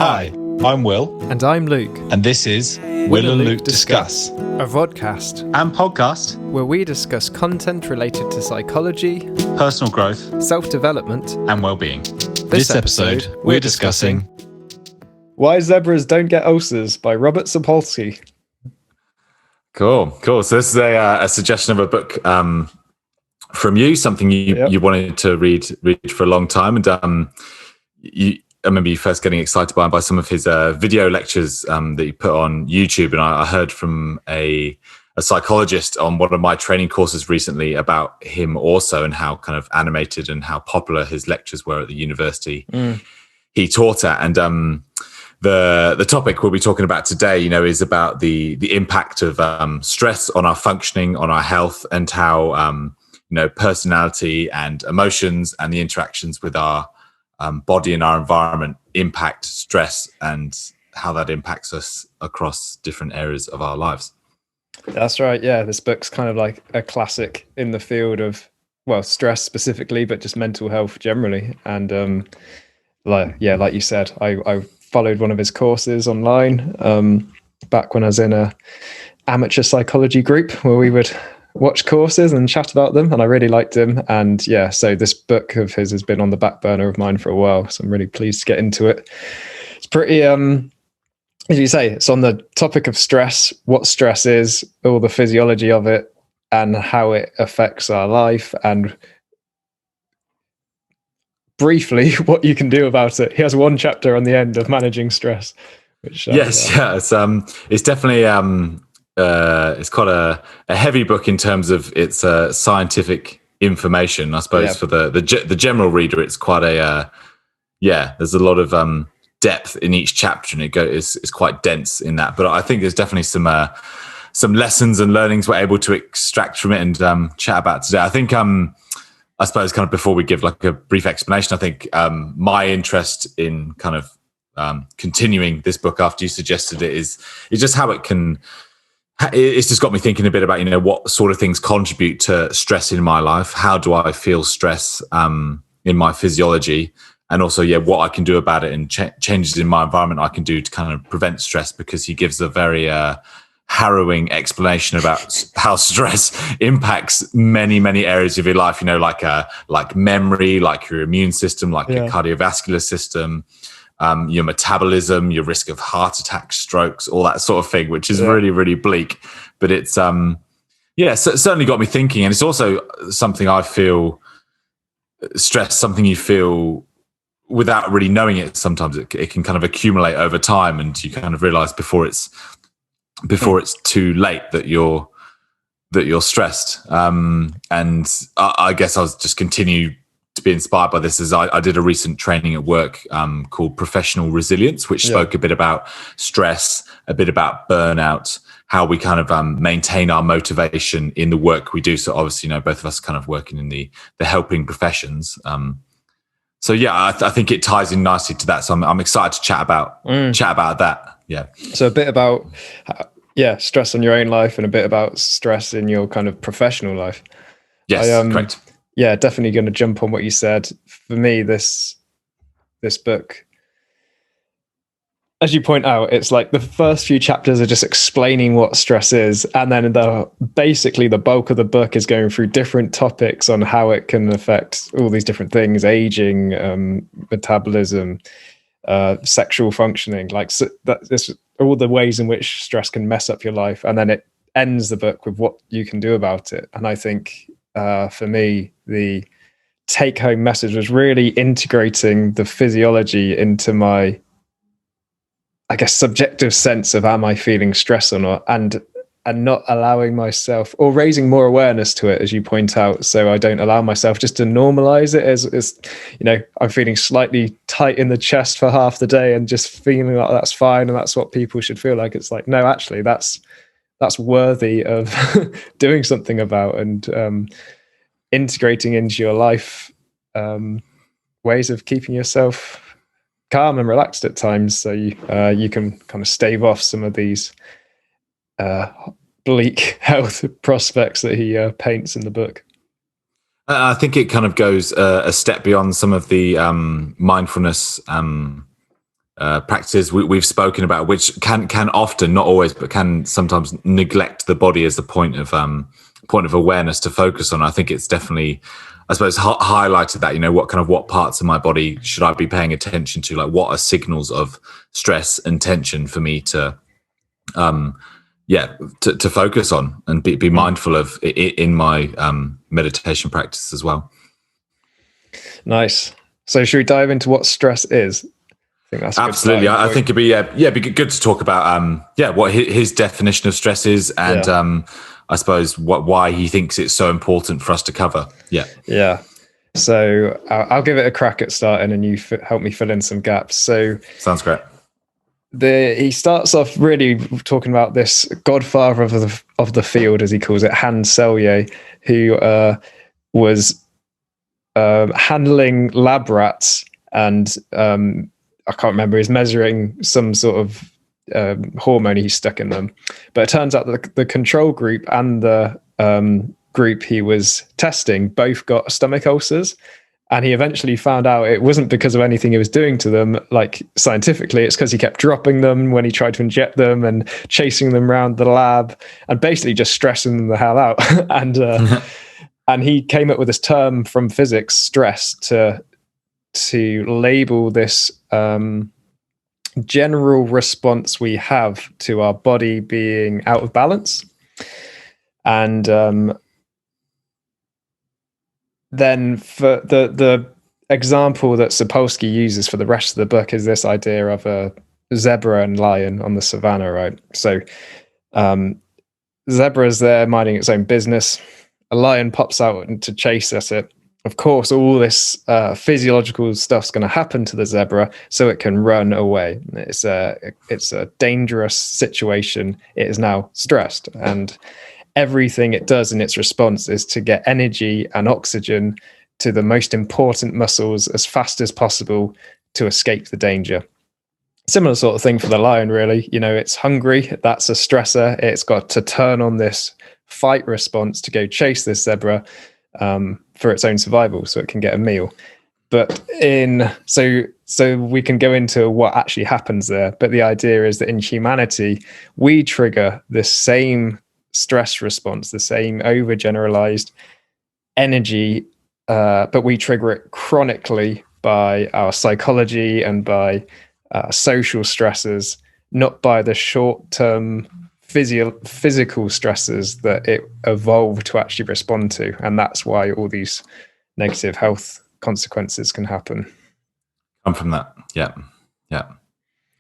Hi, I'm Will. And I'm Luke. And this is Will and Luke Discuss, a vodcast and podcast where we discuss content related to psychology, personal growth, self-development, and well-being. This episode, we're discussing Why Zebras Don't Get Ulcers by Robert Sapolsky. Cool. So this is a suggestion of a book from you, something you wanted to read for a long time, and I remember you first getting excited by some of his video lectures that he put on YouTube, and I heard from a psychologist on one of my training courses recently about him also, and how kind of animated and how popular his lectures were at the university he taught at. And the topic we'll be talking about today, is about the impact of stress on our functioning, on our health, and how personality and emotions and the interactions with our body and our environment impact stress, and how that impacts us across different areas of our lives. That's right. Yeah, this book's kind of like a classic in the field of, stress specifically, but just mental health generally. And like you said, I followed one of his courses online back when I was in a amateur psychology group where we would watch courses and chat about them, and I really liked him. And so this book of his has been on the back burner of mine for a while, so I'm really pleased to get into it. It's pretty as you say, it's on the topic of stress, what stress is, all the physiology of it, and how it affects our life, and briefly what you can do about it. He has one chapter on the end of managing stress, which it's definitely it's quite a heavy book in terms of its scientific information, I suppose. For the general reader, it's quite there's a lot of depth in each chapter, and it's quite dense in that. But I think there's definitely some lessons and learnings we're able to extract from it and chat about today. I think I suppose kind of before we give like a brief explanation, I think my interest in kind of continuing this book after you suggested it is just how it can. It's just got me thinking a bit about, what sort of things contribute to stress in my life. How do I feel stress in my physiology? And also, what I can do about it, and changes in my environment I can do to kind of prevent stress, because he gives a very harrowing explanation about how stress impacts many, many areas of your life, like memory, like your immune system, like your cardiovascular system, your metabolism, your risk of heart attacks, strokes, all that sort of thing, which is really, really bleak. But it's, certainly got me thinking. And it's also something I feel, stress, something you feel without really knowing it. Sometimes it can kind of accumulate over time, and you kind of realize before it's too late that you're stressed. And I guess I'll just continue to be inspired by this, as I did a recent training at work called Professional Resilience, which spoke a bit about stress, a bit about burnout, how we kind of maintain our motivation in the work we do. So obviously, both of us kind of working in the helping professions. I think it ties in nicely to that. So I'm excited to chat about that. Yeah. So a bit about stress on your own life, and a bit about stress in your kind of professional life. Yes, correct. Yeah, definitely going to jump on what you said. For me, this book, as you point out, it's like the first few chapters are just explaining what stress is, and then basically the bulk of the book is going through different topics on how it can affect all these different things: aging, metabolism, sexual functioning, all the ways in which stress can mess up your life. And then it ends the book with what you can do about it. And I think for me, the take-home message was really integrating the physiology into my, I guess, subjective sense of, am I feeling stress or not, and not allowing myself, or raising more awareness to it, as you point out, so I don't allow myself just to normalize it as I'm feeling slightly tight in the chest for half the day and just feeling like that's fine and that's what people should feel like. It's like, no, actually that's worthy of doing something about, and integrating into your life ways of keeping yourself calm and relaxed at times, so you can kind of stave off some of these bleak health prospects that he paints in the book. I think it kind of goes a step beyond some of the mindfulness practices we've spoken about, which can often, not always, but can sometimes neglect the body as a point of awareness to focus on. I think it's definitely, I suppose, highlighted that, what parts of my body should I be paying attention to? Like, what are signals of stress and tension for me to focus on and be mindful of in my meditation practice as well. Nice. So should we dive into what stress is? I think that's absolutely. I think it'd be good to talk about what his definition of stress is, and I suppose why he thinks it's so important for us to cover. Yeah. So I'll give it a crack at starting, and you help me fill in some gaps. So sounds great. He starts off really talking about this godfather of the field, as he calls it, Hans Selye, who was handling lab rats, and I can't remember, he's measuring some sort of hormone he stuck in them. But it turns out that the control group and the group he was testing both got stomach ulcers. And he eventually found out it wasn't because of anything he was doing to them, like scientifically, it's because he kept dropping them when he tried to inject them and chasing them around the lab and basically just stressing them the hell out. And he came up with this term from physics, stress, to label this general response we have to our body being out of balance. And then for the example that Sapolsky uses for the rest of the book is this idea of a zebra and lion on the savannah, right? So zebra's there minding its own business. A lion pops out to chase at it. Of course, all this physiological stuff's going to happen to the zebra so it can run away. It's a dangerous situation. It is now stressed, and everything it does in its response is to get energy and oxygen to the most important muscles as fast as possible to escape the danger. Similar sort of thing for the lion, really. It's hungry. That's a stressor. It's got to turn on this fight response to go chase this zebra for its own survival so it can get a meal. But so we can go into what actually happens there. But the idea is that in humanity, we trigger this same stress response, the same overgeneralized energy, but we trigger it chronically by our psychology and by social stresses, not by the short-term physical stresses that it evolved to actually respond to. And that's why all these negative health consequences can happen. Come from that. Yeah.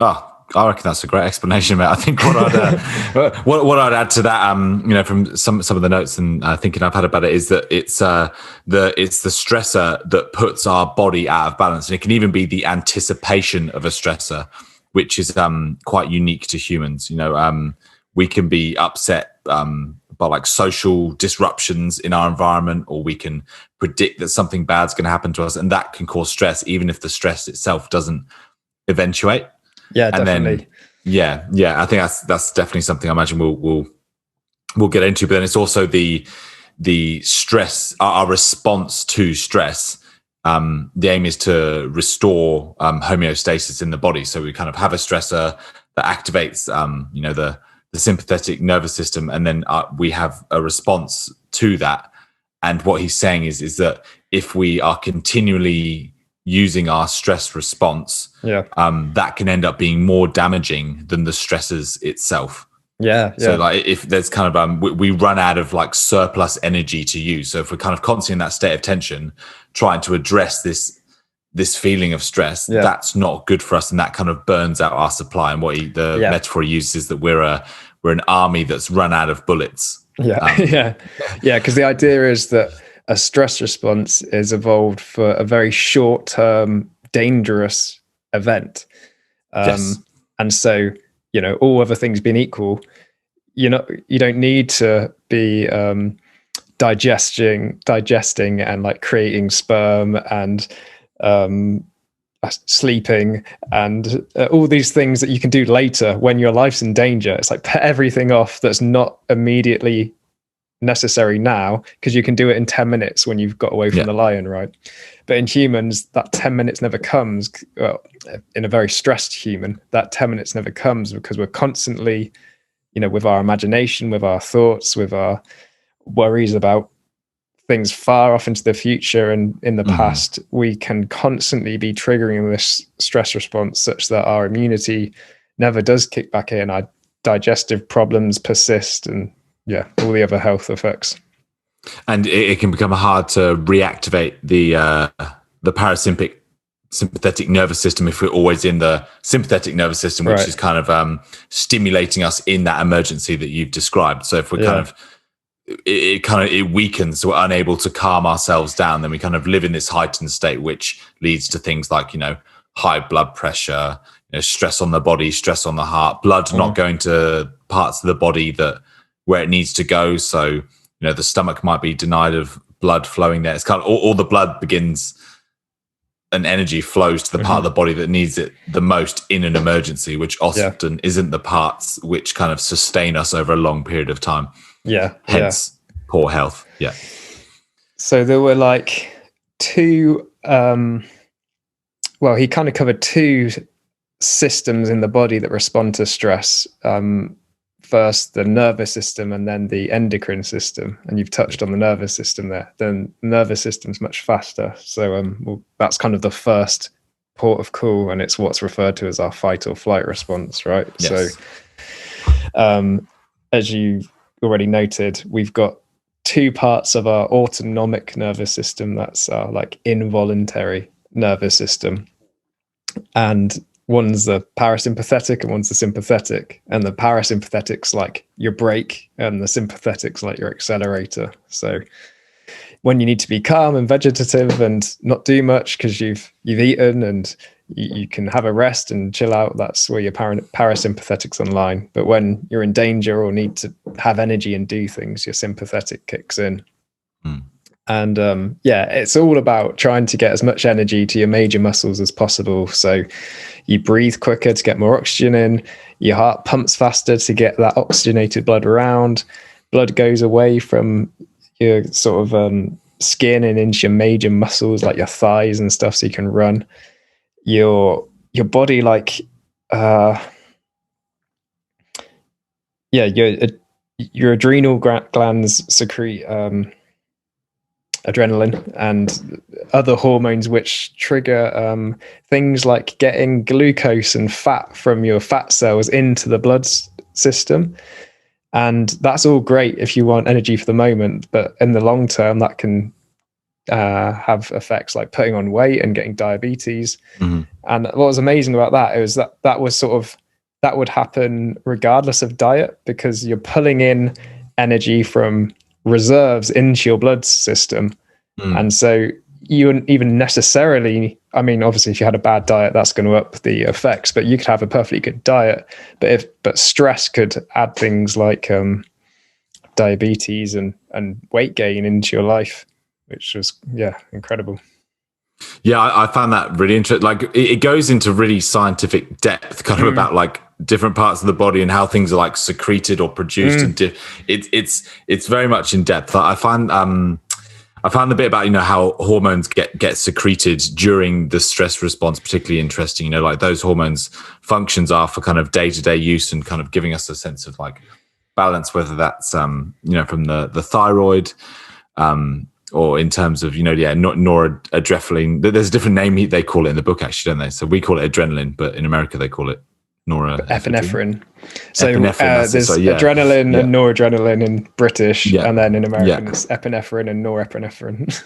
I reckon that's a great explanation, mate. I think what I'd add to that, from some of the notes and thinking I've had about it, is that it's the stressor that puts our body out of balance, and it can even be the anticipation of a stressor, which is quite unique to humans. We can be upset by like social disruptions in our environment, or we can predict that something bad's going to happen to us, and that can cause stress, even if the stress itself doesn't eventuate. Yeah, definitely. And then, I think that's definitely something I imagine we'll get into. But then it's also the stress, our response to stress. The aim is to restore homeostasis in the body. So we kind of have a stressor that activates, the sympathetic nervous system, and then we have a response to that. And what he's saying is that if we are continually using our stress response, that can end up being more damaging than the stressors itself. So like if there's kind of we run out of like surplus energy to use. So if we're kind of constantly in that state of tension, trying to address this feeling of stress, that's not good for us, and that kind of burns out our supply. And what the metaphor he uses is that we're an army that's run out of bullets. Because the idea is that a stress response is evolved for a very short-term, dangerous event. And so, all other things being equal, you don't need to be digesting and like creating sperm and sleeping and all these things that you can do later when your life's in danger. It's like put everything off that's not immediately necessary now because you can do it in 10 minutes when you've got away from the lion, right? But in humans, that 10 minutes never comes. Well, in a very stressed human, that 10 minutes never comes because we're constantly, with our imagination, with our thoughts, with our worries about things far off into the future and in the past, we can constantly be triggering this stress response such that our immunity never does kick back in. Our digestive problems persist, and all the other health effects. And it can become hard to reactivate the parasympathetic nervous system if we're always in the sympathetic nervous system, which is kind of stimulating us in that emergency that you've described. So if we're it weakens, so we're unable to calm ourselves down, then we kind of live in this heightened state, which leads to things like, high blood pressure, stress on the body, stress on the heart, blood not going to parts of the body where it needs to go. So, the stomach might be denied of blood flowing there. It's kind of all the blood begins and energy flows to the part of the body that needs it the most in an emergency, which often isn't the parts which kind of sustain us over a long period of time. Hence poor health. So there were like two, he kind of covered two systems in the body that respond to stress. First, the nervous system and then the endocrine system. And you've touched on the nervous system there. Then the nervous system's much faster. So that's kind of the first port of call, and it's what's referred to as our fight or flight response, right? Yes. So as you already noted, we've got two parts of our autonomic nervous system. That's our like involuntary nervous system. And one's the parasympathetic and one's the sympathetic. And the parasympathetic's like your brake and the sympathetic's like your accelerator. So when you need to be calm and vegetative and not do much because you've eaten and you can have a rest and chill out, that's where your parasympathetic's online. But when you're in danger or need to have energy and do things, your sympathetic kicks in. And it's all about trying to get as much energy to your major muscles as possible. So you breathe quicker to get more oxygen in, your heart pumps faster to get that oxygenated blood around, blood goes away from your sort of skin and into your major muscles like your thighs and stuff so you can run. Your body your adrenal glands secrete adrenaline and other hormones which trigger things like getting glucose and fat from your fat cells into the blood system. And that's all great if you want energy for the moment, but in the long term that can have effects like putting on weight and getting diabetes. And what was amazing about that is that was sort of, that would happen regardless of diet, because you're pulling in energy from reserves into your blood system. And so you wouldn't even necessarily, I mean, obviously if you had a bad diet, that's going to up the effects, but you could have a perfectly good diet. But stress could add things like diabetes and weight gain into your life, which was, incredible. Yeah, I found that really interesting. Like it goes into really scientific depth, kind of about like different parts of the body and how things are like secreted or produced. And it's very much in depth. I found the bit about how hormones get secreted during the stress response particularly interesting. Like those hormones functions are for kind of day-to-day use and kind of giving us a sense of like balance, whether that's from the thyroid. Or in terms of, noradrenaline. There's a different name they call it in the book, actually, don't they? So we call it adrenaline, but in America they call it epinephrine. So epinephrine, there's adrenaline and noradrenaline in British, and then in American it's epinephrine and norepinephrine.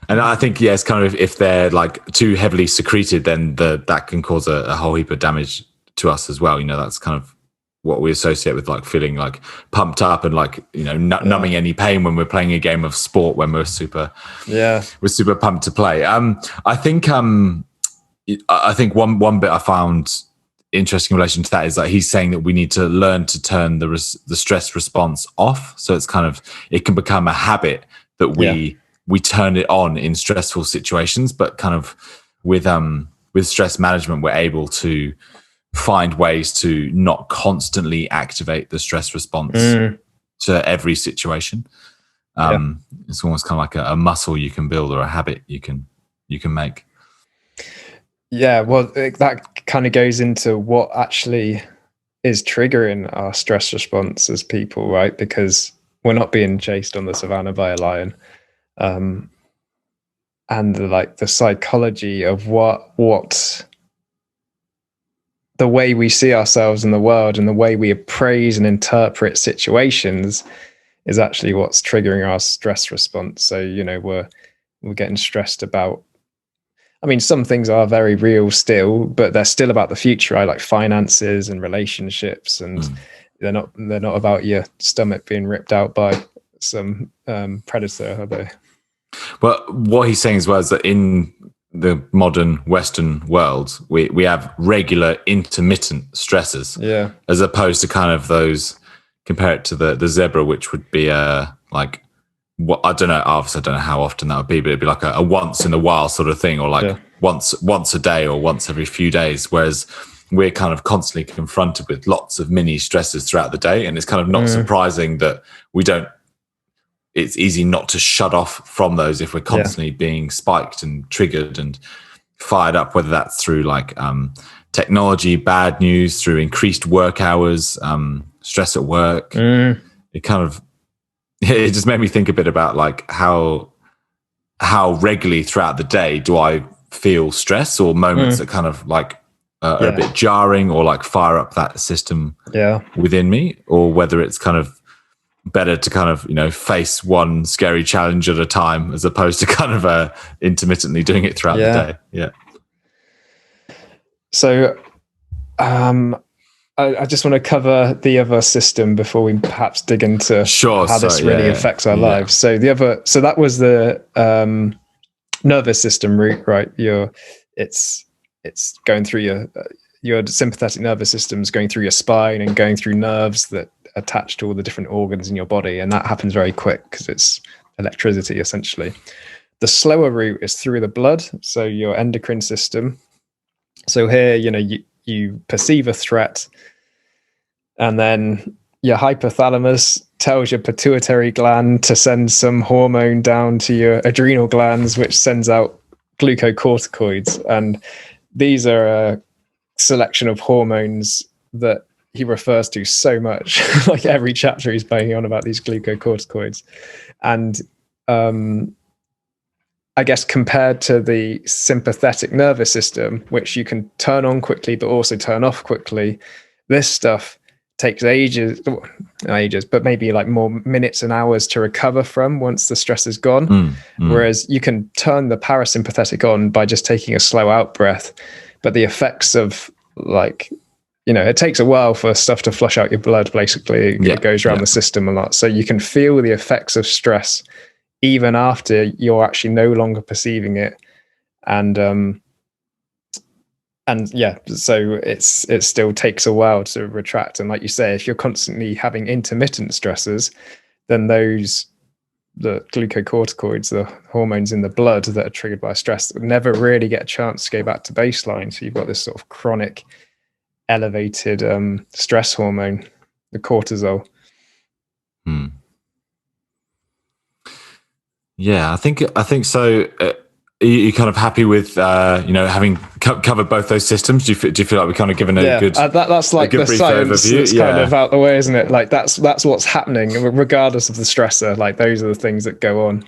And I think it's kind of, if they're like too heavily secreted, then that can cause a whole heap of damage to us as well. That's kind of what we associate with like feeling like pumped up and like numbing any pain when we're playing a game of sport when we're super pumped to play. I think one bit I found interesting in relation to that is that he's saying that we need to learn to turn the stress response off. So it's kind of, it can become a habit that we turn it on in stressful situations, but kind of with stress management we're able to find ways to not constantly activate the stress response to every situation. It's almost kind of like a muscle you can build or a habit you can make. Yeah, well, that kind of goes into what actually is triggering our stress response as people, right? Because we're not being chased on the savannah by a lion. And the psychology of what the way we see ourselves in the world and the way we appraise and interpret situations is actually what's triggering our stress response. So, we're getting stressed about, I mean, some things are very real still, but they're still about the future, right? Like finances and relationships, and they're not about your stomach being ripped out by some predator, are they? Well, what he's saying as well is that in the modern Western world, we have regular intermittent stresses, as opposed to kind of those, compare it to the zebra, which would be like, what, I don't know, obviously I don't know how often that would be, but it'd be like a once in a while sort of thing, or like once a day or once every few days, whereas we're kind of constantly confronted with lots of mini stresses throughout the day, and it's kind of not surprising that it's easy not to shut off from those if we're constantly being spiked and triggered and fired up, whether that's through like technology, bad news, through increased work hours, stress at work. It just made me think a bit about like how regularly throughout the day do I feel stress, or moments that kind of like are a bit jarring or like fire up that system within me, or whether it's kind of better to kind of, face one scary challenge at a time as opposed to kind of intermittently doing it throughout the day. Yeah. So I just want to cover the other system before we perhaps dig into how this really affects our lives. So that was the nervous system route, right? It's going through your sympathetic nervous system is going through your spine and going through nerves that attach to all the different organs in your body, and that happens very quick because it's electricity essentially. The slower route is through the blood, so your endocrine system. So here, you perceive a threat, and then your hypothalamus tells your pituitary gland to send some hormone down to your adrenal glands, which sends out glucocorticoids. And these are a selection of hormones that he refers to so much. Like every chapter he's banging on about these glucocorticoids. And I guess compared to the sympathetic nervous system, which you can turn on quickly but also turn off quickly, this stuff takes ages, but maybe like more minutes and hours to recover from once the stress is gone. Whereas you can turn the parasympathetic on by just taking a slow out breath, but the effects of it takes a while for stuff to flush out your blood, basically. It goes around the system a lot. So you can feel the effects of stress even after you're actually no longer perceiving it. So it still takes a while to retract. And like you say, if you're constantly having intermittent stresses, then the glucocorticoids, the hormones in the blood that are triggered by stress, never really get a chance to go back to baseline. So you've got this sort of chronic elevated stress hormone, the cortisol. Yeah, I think so. Are you kind of happy with having covered both those systems? Do you feel like we're kind of given a good that's like the science overview? That's kind of out the way, isn't it? Like that's what's happening regardless of the stressor. Like those are the things that go on.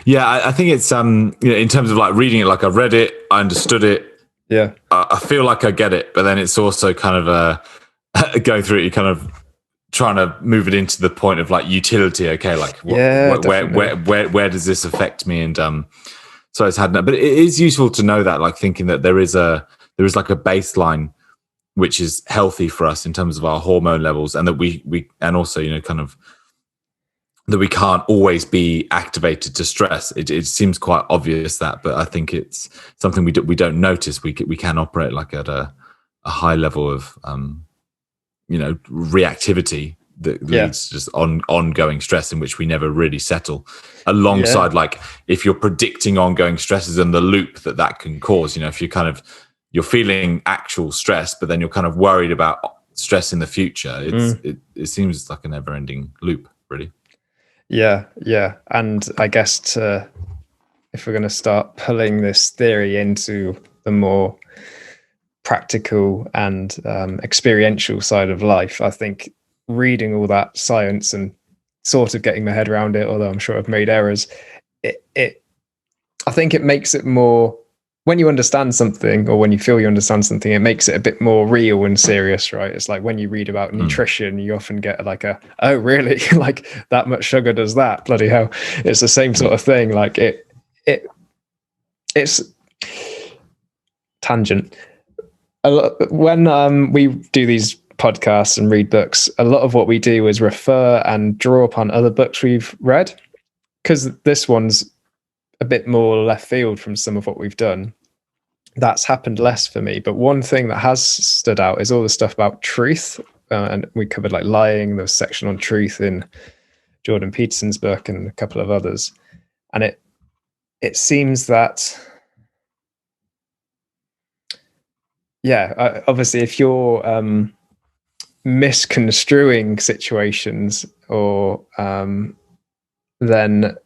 Yeah, I think it's in terms of like reading it, like I read it, I understood it. Yeah, I feel like I get it, but then it's also kind of going through it. You kind of trying to move it into the point of like utility. Okay, like where does this affect me? And so it's had no, but it is useful to know that, like thinking that there is like a baseline which is healthy for us in terms of our hormone levels, and that we and also kind of that we can't always be activated to stress. It seems quite obvious that, but I think it's something we don't notice. We can operate like at a high level of reactivity that leads to just ongoing stress in which we never really settle. Alongside like if you're predicting ongoing stresses and the loop that can cause, if you're feeling actual stress, but then you're kind of worried about stress in the future. It seems like a never-ending loop, really. Yeah. And I guess if we're going to start pulling this theory into the more practical and experiential side of life, I think reading all that science and sort of getting my head around it, although I'm sure I've made errors, I think it makes it more, when you understand something or when you feel you understand something, it makes it a bit more real and serious, right? It's like when you read about nutrition, you often get like oh really? Like that much sugar does that? Bloody hell. It's the same sort of thing. Like it's tangent. When we do these podcasts and read books, a lot of what we do is refer and draw upon other books we've read, because this one's a bit more left field from some of what we've done. That's happened less for me, but one thing that has stood out is all the stuff about truth, and we covered like lying, the section on truth in Jordan Peterson's book and a couple of others, and it seems that obviously if you're misconstruing situations or then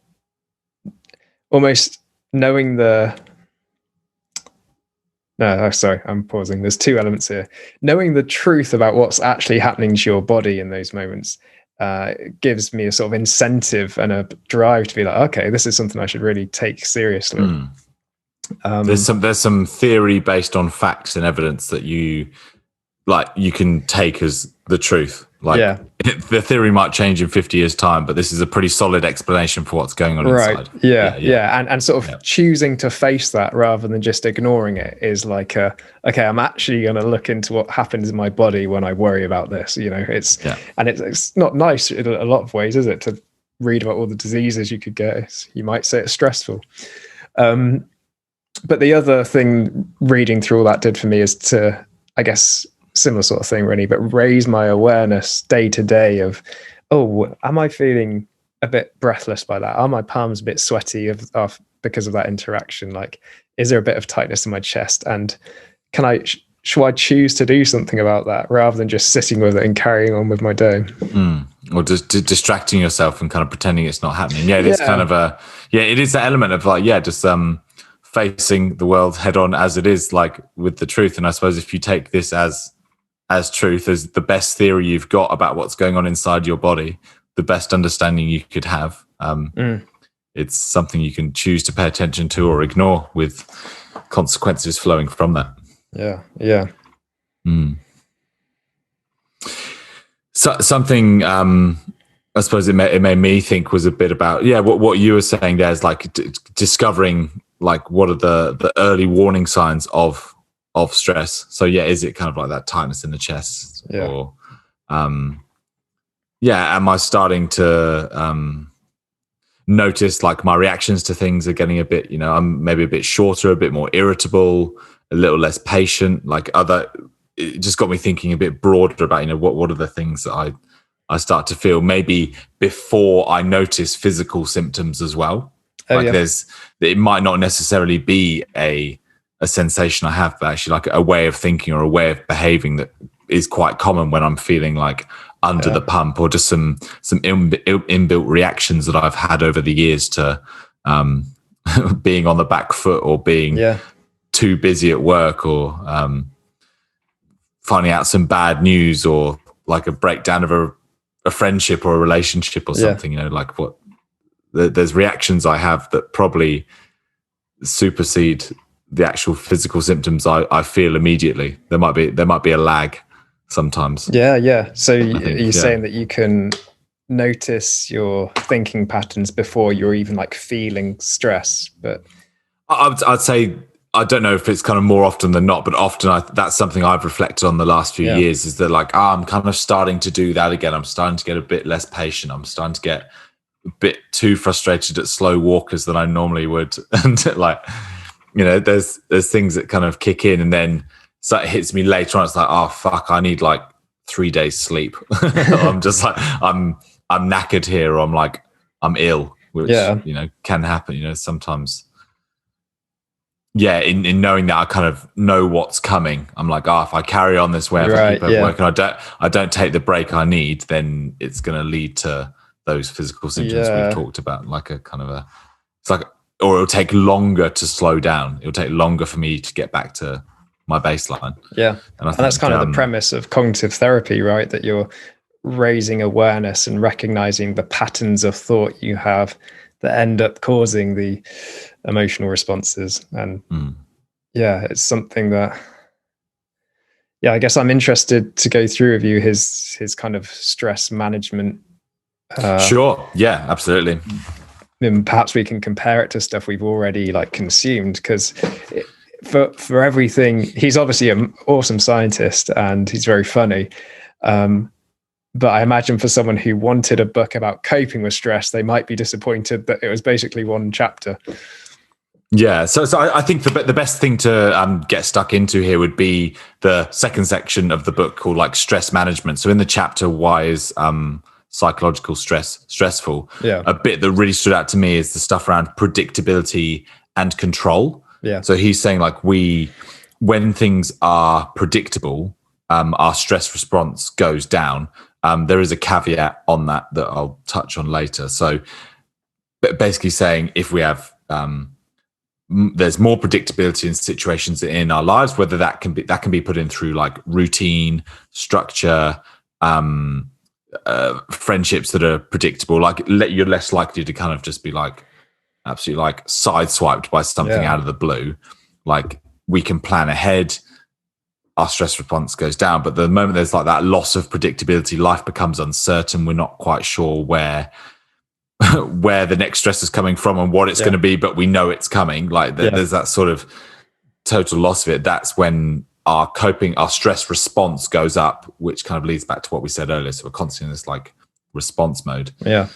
almost knowing sorry, I'm pausing. There's two elements here. Knowing the truth about what's actually happening to your body in those moments gives me a sort of incentive and a drive to be like, okay, this is something I should really take seriously. There's some theory based on facts and evidence that you can take as the truth. Like the theory might change in 50 years time, but this is a pretty solid explanation for what's going on inside. And sort of choosing to face that rather than just ignoring it is like okay, I'm actually going to look into what happens in my body when I worry about this. And it's not nice in a lot of ways, is it, to read about all the diseases you could get? You might say it's stressful. But the other thing reading through all that did for me is to, I guess, similar sort of thing really, but raise my awareness day to day of, am I feeling a bit breathless by that? Are my palms a bit sweaty because of that interaction? Like, is there a bit of tightness in my chest? And should I choose to do something about that rather than just sitting with it and carrying on with my day? Or just distracting yourself and kind of pretending it's not happening. It is kind of it is that element of just facing the world head on as it is, like with the truth. And I suppose if you take this as truth, as the best theory you've got about what's going on inside your body, the best understanding you could have, it's something you can choose to pay attention to or ignore, with consequences flowing from that. So something I suppose it made me think was a bit about what you were saying there is like discovering like what are the early warning signs of stress. So is it kind of like that tightness in the chest, or am I starting to notice like my reactions to things are getting a bit, I'm maybe a bit shorter, a bit more irritable, a little less patient, it just got me thinking a bit broader about, what are the things that I start to feel maybe before I notice physical symptoms as well. It might not necessarily be a sensation I have, but actually like a way of thinking or a way of behaving that is quite common when I'm feeling like under the pump, or just some inbuilt reactions that I've had over the years to being on the back foot, or being too busy at work, or finding out some bad news, or like a breakdown of a friendship or a relationship or something, like what there's reactions I have that probably supersede the actual physical symptoms I feel immediately. There might be a lag sometimes. So you're saying that you can notice your thinking patterns before you're even like feeling stress? But I'd say, I don't know if it's kind of more often than not, but often that's something I've reflected on the last few years, is that like, I'm kind of starting to do that again. I'm starting to get a bit less patient. I'm starting to get a bit too frustrated at slow walkers than I normally would. And like, there's things that kind of kick in, and then so it hits me later on. It's like, oh fuck, I need like 3 days sleep. I'm just like, I'm knackered here, or I'm like, I'm ill, which, can happen, sometimes. in knowing that I kind of know what's coming. I'm like, if I carry on this way, if I keep overworking, I don't take the break I need, then it's going to lead to those physical symptoms we've talked about, like a kind of or it'll take longer to slow down. It'll take longer for me to get back to my baseline. Yeah. And that's kind of the premise of cognitive therapy, right? That you're raising awareness and recognizing the patterns of thought you have that end up causing the emotional responses. And it's something that, I guess I'm interested to go through with you his kind of stress management. Sure. Yeah, absolutely. And perhaps we can compare it to stuff we've already like consumed, because for everything, he's obviously an awesome scientist and he's very funny. But I imagine for someone who wanted a book about coping with stress, they might be disappointed that it was basically one chapter. Yeah, so I think the best thing to get stuck into here would be the second section of the book called like stress management. So in the chapter, why is psychological stress stressful? Yeah. A bit that really stood out to me is the stuff around predictability and control. Yeah. So he's saying like when things are predictable, our stress response goes down. There is a caveat on that I'll touch on later. So basically saying if we have there's more predictability in situations in our lives, whether that can be put in through like routine, structure, friendships that are predictable, like you're less likely to kind of just be like absolutely like sideswiped by something out of the blue. Like we can plan ahead, our stress response goes down. But the moment there's like that loss of predictability, life becomes uncertain. We're not quite sure where the next stress is coming from and what it's going to be, but we know it's coming. Like there's that sort of total loss of it. That's when our stress response goes up, which kind of leads back to what we said earlier. So we're constantly in this like response mode. Yeah.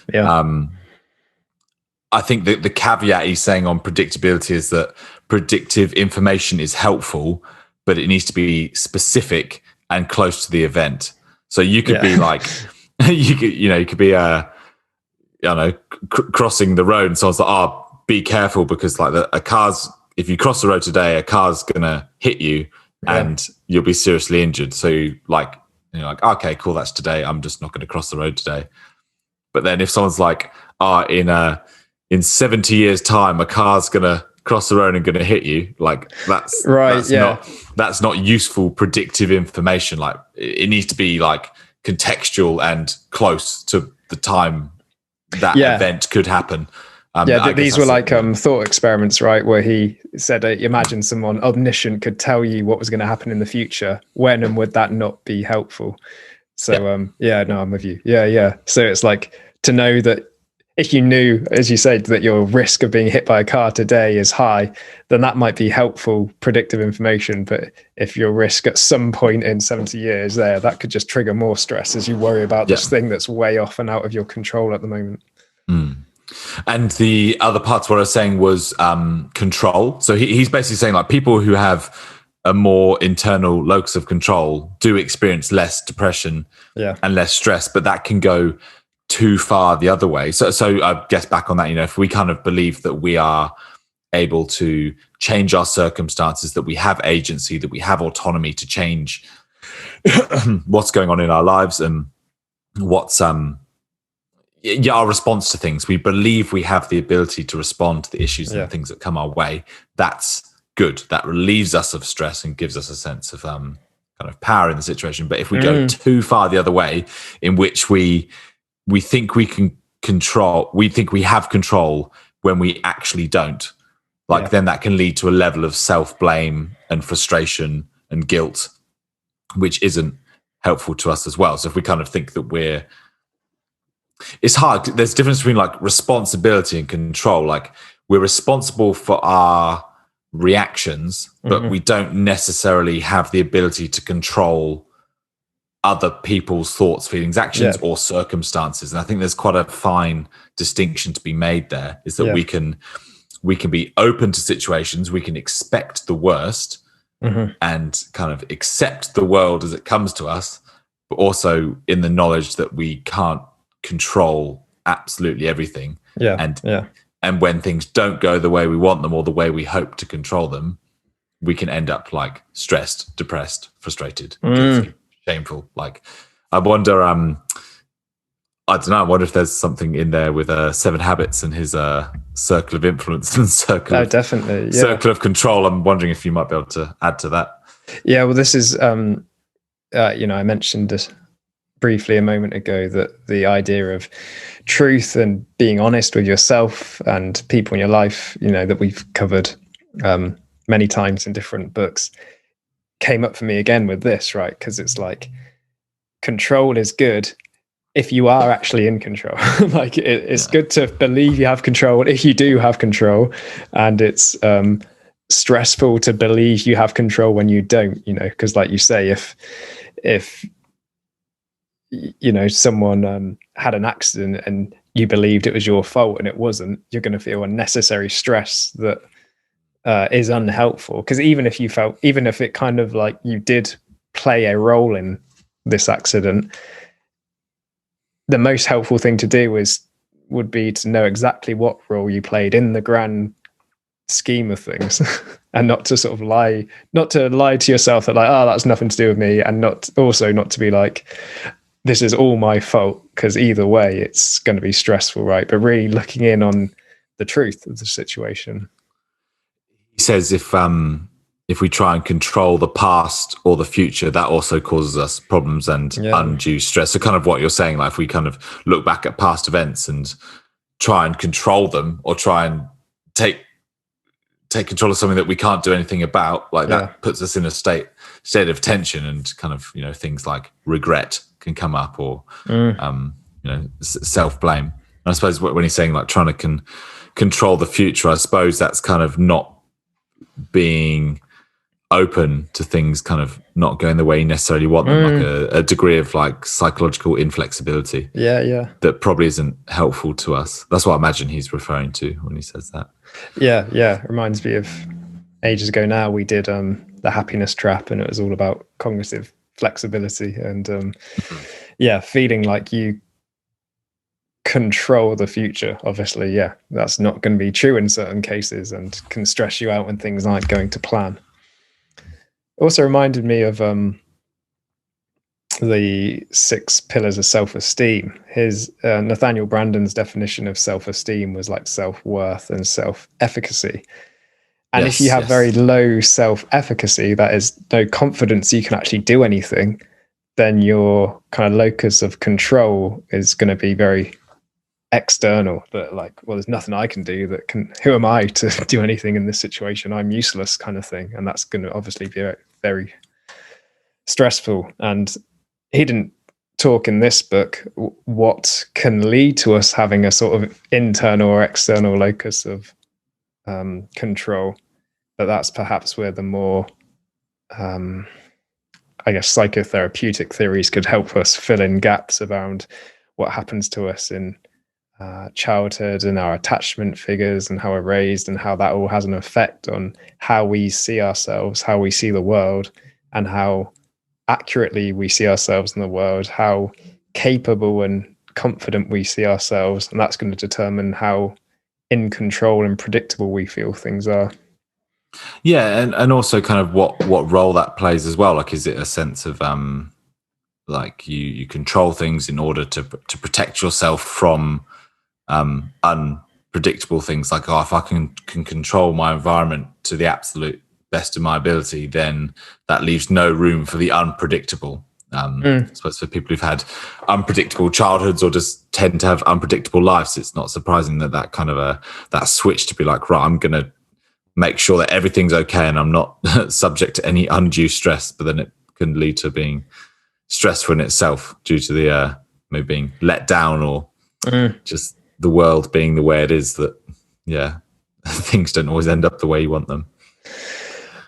I think that the caveat he's saying on predictability is that predictive information is helpful, but it needs to be specific and close to the event. So you could be like, you could be crossing the road and someone's like, be careful because like if you cross the road today, a car's gonna hit you and you'll be seriously injured. So you're like, okay, cool, that's today. I'm just not going to cross the road today. But then if someone's like, in 70 years time, a car's going to cross the road and going to hit you, like that's not useful predictive information. Like it needs to be like contextual and close to the time that event could happen. These were like thought experiments, right? Where he said, imagine someone omniscient could tell you what was going to happen in the future. When and would that not be helpful? So, I'm with you. Yeah. So it's like to know that if you knew, as you said, that your risk of being hit by a car today is high, then that might be helpful predictive information. But if your risk at some point in 70 years that could just trigger more stress as you worry about this thing that's way off and out of your control at the moment. And the other parts what I was saying was control. So he's basically saying like people who have a more internal locus of control do experience less depression and less stress, but that can go too far the other way. So I guess back on that, if we kind of believe that we are able to change our circumstances, that we have agency, that we have autonomy to change what's going on in our lives and what's our response to things. We believe we have the ability to respond to the issues and things that come our way. That's good. That relieves us of stress and gives us a sense of kind of power in the situation. But if we go too far the other way, in which we think we can control, we think we have control when we actually don't, then that can lead to a level of self-blame and frustration and guilt, which isn't helpful to us as well. So if we kind of think that it's hard. There's a difference between like responsibility and control. Like we're responsible for our reactions, but we don't necessarily have the ability to control other people's thoughts, feelings, actions, or circumstances. And I think there's quite a fine distinction to be made there, is that we can be open to situations, we can expect the worst and kind of accept the world as it comes to us, but also in the knowledge that we can't control absolutely everything. and when things don't go the way we want them or the way we hope to control them, we can end up like stressed, depressed, frustrated, guilty, shameful. Like, I wonder, I don't know. I wonder if there's something in there with 7 Habits and his circle of influence and circle of control. I'm wondering if you might be able to add to that. Yeah, well, this is, I mentioned this briefly a moment ago, that the idea of truth and being honest with yourself and people in your life, that we've covered many times in different books, came up for me again with this, right? Because it's like, control is good if you are actually in control. Like it's good to believe you have control if you do have control, and it's stressful to believe you have control when you don't, because like you say, if someone had an accident and you believed it was your fault and it wasn't, you're going to feel unnecessary stress that is unhelpful. Because even if it kind of like you did play a role in this accident, the most helpful thing to do would be to know exactly what role you played in the grand scheme of things, and not to sort of lie to yourself that like, oh, that's nothing to do with me, and not to be like, this is all my fault, because either way it's going to be stressful, right? But really looking in on the truth of the situation. He says if we try and control the past or the future, that also causes us problems and undue stress. So kind of what you're saying, like if we kind of look back at past events and try and control them, or try and take control of something that we can't do anything about, like that puts us in a state of tension, and kind of, things like regret can come up, or, self-blame. And I suppose when he's saying like trying to control the future, I suppose that's kind of not being open to things kind of not going the way you necessarily want them, like a degree of like psychological inflexibility. That probably isn't helpful to us. That's what I imagine he's referring to when he says that. It reminds me of ages ago now, we did the happiness trap, and it was all about cognitive flexibility, and feeling like you control the future. Obviously, that's not going to be true in certain cases, and can stress you out when things aren't going to plan. Also reminded me of the 6 pillars of self-esteem. His Nathaniel Branden's definition of self-esteem was like self-worth and self-efficacy. And if you have very low self-efficacy, that is no confidence you can actually do anything, then your kind of locus of control is going to be very external. That like, well, there's nothing I can do who am I to do anything in this situation? I'm useless, kind of thing. And that's going to obviously be very, very stressful. And he didn't talk in this book what can lead to us having a sort of internal or external locus of control, but that's perhaps where the more psychotherapeutic theories could help us fill in gaps around what happens to us in childhood and our attachment figures and how we're raised, and how that all has an effect on how we see ourselves, how we see the world, and how accurately we see ourselves in the world, how capable and confident we see ourselves, and that's going to determine how in control and predictable we feel things are. And also kind of what role that plays as well. Like, is it a sense of like you control things in order to protect yourself from unpredictable things, like, if I can control my environment to the absolute best of my ability, then that leaves no room for the unpredictable. I suppose for people who've had unpredictable childhoods or just tend to have unpredictable lives, it's not surprising that kind of that switch to be like, right, I'm going to make sure that everything's okay and I'm not subject to any undue stress. But then it can lead to being stressful in itself due to the maybe being let down, or just the world being the way it is, that things don't always end up the way you want them.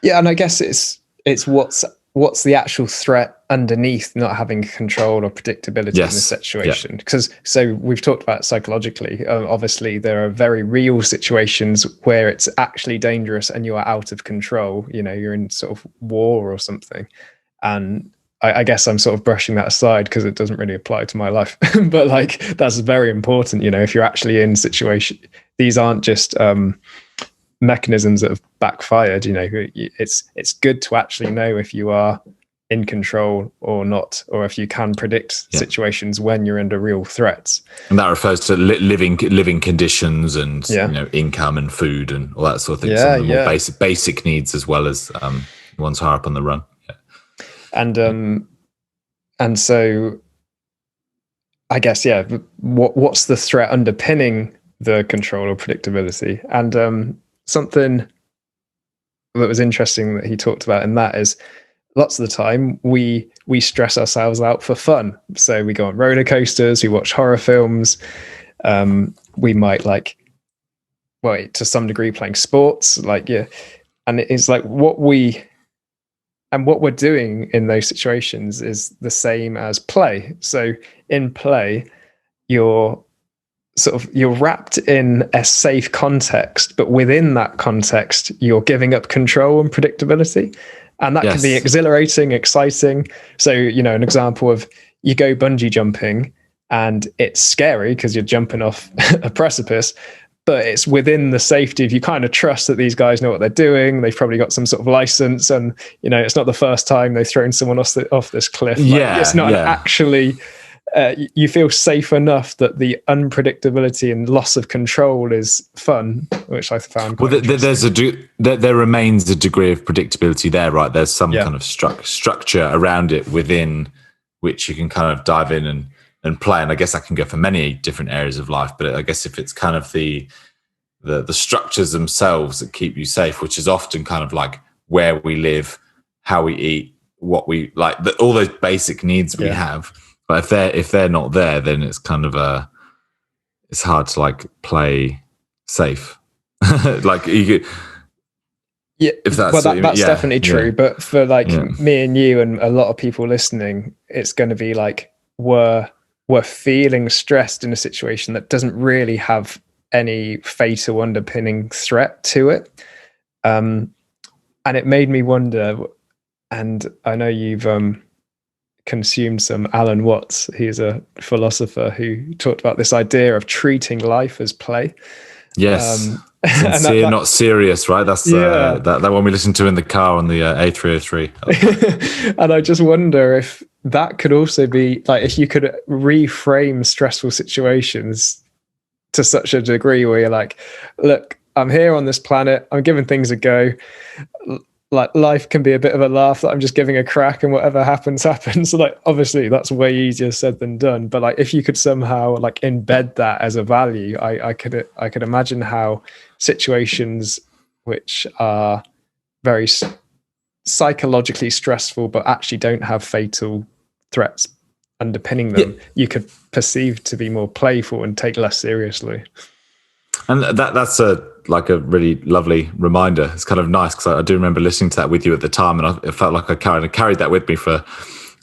And I guess it's what's the actual threat underneath not having control or predictability in this situation. Because so we've talked about psychologically, obviously there are very real situations where it's actually dangerous and you are out of control, you're in sort of war or something, and I guess I'm sort of brushing that aside because it doesn't really apply to my life. But like, that's very important. If you're actually in situation, these aren't just mechanisms that have backfired. It's good to actually know if you are in control or not, or if you can predict situations when you're under real threats. And that refers to living conditions and income and food and all that sort of thing. Some of the more basic needs, as well as ones higher up on the run. And so I guess what's the threat underpinning the control or predictability? And something that was interesting that he talked about in that is, lots of the time we stress ourselves out for fun. So we go on roller coasters, we watch horror films, we might to some degree playing sports, and it's like what we're doing in those situations is the same as play. So in play, you're wrapped in a safe context, but within that context, you're giving up control and predictability. And that can be exhilarating, exciting. So, an example of, you go bungee jumping and it's scary because you're jumping off a precipice, but it's within the safety of, you kind of trust that these guys know what they're doing. They've probably got some sort of license, and, it's not the first time they've thrown someone off this cliff. It's not actually... you feel safe enough that the unpredictability and loss of control is fun, which I found quite interesting. There remains a degree of predictability there, right? There's some kind of structure around it within which you can kind of dive in and play. And I guess that can go for many different areas of life. But I guess if it's kind of the structures themselves that keep you safe, which is often kind of like where we live, how we eat, what we like, all those basic needs we have. But if they're not there, then it's kind of it's hard to play safe. You could, if that's definitely true. But for me and you and a lot of people listening, it's going to be like we're feeling stressed in a situation that doesn't really have any fatal underpinning threat to it. And it made me wonder. And I know you've consumed some Alan Watts. He's a philosopher who talked about this idea of treating life as play. Yes. Sincere, not serious, right? That's that one we listened to in the car on the A303. And I just wonder if that could also be if you could reframe stressful situations to such a degree where you're like, look, I'm here on this planet, I'm giving things a go. Life can be a bit of a laugh, that I'm just giving a crack and whatever happens. So obviously that's way easier said than done. But if you could somehow embed that as a value, I could imagine how situations which are very psychologically stressful but actually don't have fatal threats underpinning them, you could perceive to be more playful and take less seriously. And that's a really lovely reminder. It's kind of nice because I do remember listening to that with you at the time, and I felt like I carried that with me for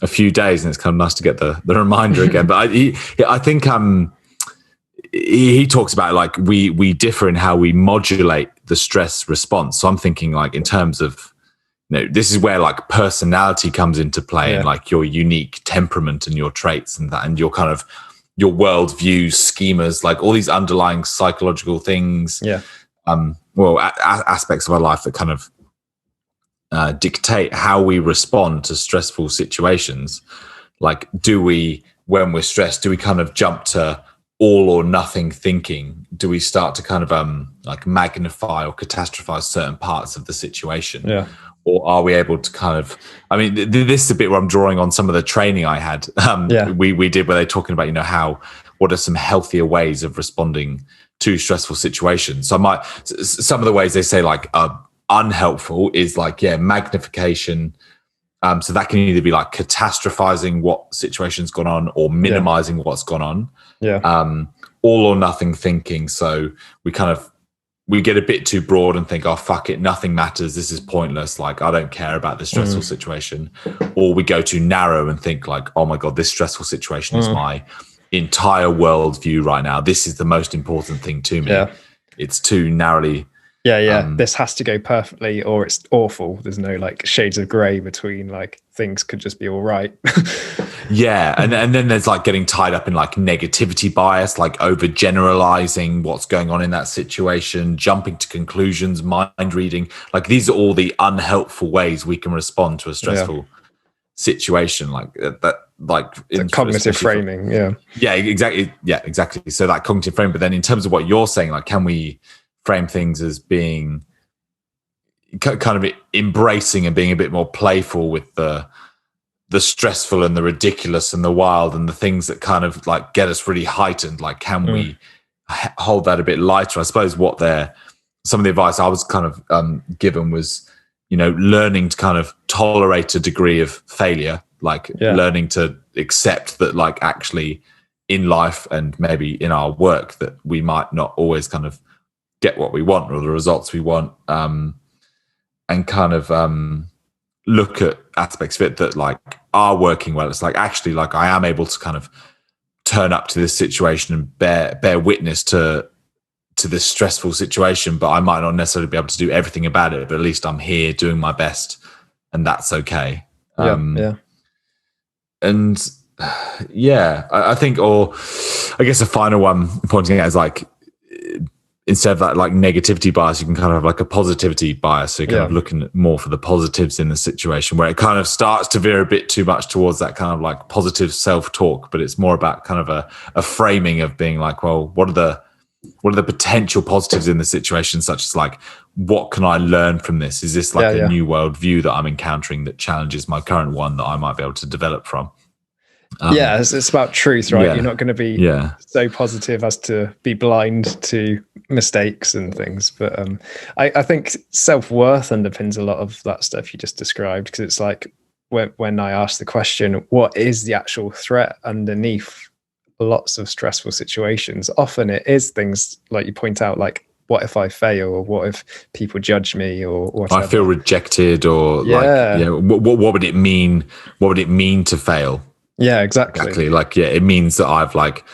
a few days, and it's kind of nice to get the reminder again. But I think he talks about we differ in how we modulate the stress response. So I'm thinking in terms of, this is where personality comes into play, and your unique temperament and your traits and that, and your kind of your worldview schemas, all these underlying psychological things, aspects of our life that kind of dictate how we respond to stressful situations. Do we, when we're stressed, do we kind of jump to all or nothing thinking? Do we start to kind of magnify or catastrophize certain parts of the situation? Yeah. Or are we able to kind of, this is a bit where I'm drawing on some of the training I had. We did where they're talking about, what are some healthier ways of responding to stressful situations? So some of the ways they say unhelpful is magnification. So that can either be catastrophizing what situation's gone on or minimizing what's gone on. Yeah. All or nothing thinking. So we get a bit too broad and think, oh, fuck it, nothing matters. This is pointless. I don't care about this stressful situation. Or we go too narrow and think oh my God, this stressful situation is my entire worldview right now. This is the most important thing to me. Yeah. It's too narrowly This has to go perfectly or it's awful. There's no like shades of gray between, like things could just be all right. And then there's like getting tied up in like negativity bias, like overgeneralizing what's going on in that situation, jumping to conclusions, mind reading. Like these are all the unhelpful ways we can respond to a stressful situation, like that. Like cognitive framing. Exactly. So that cognitive frame. But then in terms of what you're saying, like, can we frame things as being kind of embracing and being a bit more playful with the stressful and the ridiculous and the wild and the things that kind of like get us really heightened? Like, can we hold that a bit lighter? I suppose some of the advice I was kind of given was, learning to kind of tolerate a degree of failure, like learning to accept that, like, actually in life and maybe in our work that we might not always kind of get what we want or the results we want, and kind of look at aspects of it that like are working well. It's like, actually, like, I am able to kind of turn up to this situation and bear witness to this stressful situation, but I might not necessarily be able to do everything about it, but at least I'm here doing my best, and that's okay. And I think, or I guess a final one pointing out is like, instead of that like negativity bias, you can kind of have like a positivity bias. So you're kind of looking more for the positives in the situation, where it kind of starts to veer a bit too much towards that kind of like positive self-talk, but it's more about kind of a framing of being like, well, what are the potential positives in the situation, such as like, what can I learn from this? Is this like a new world view that I'm encountering that challenges my current one that I might be able to develop from? It's about truth, right? You're not going to be so positive as to be blind to mistakes and things. But I think self-worth underpins a lot of that stuff you just described, because it's like when I ask the question, what is the actual threat underneath lots of stressful situations? Often it is things like you point out, like, what if I fail, or what if people judge me, or whatever. I feel rejected, or what would it mean? What would it mean to fail? Yeah, exactly. Like, it means that I've like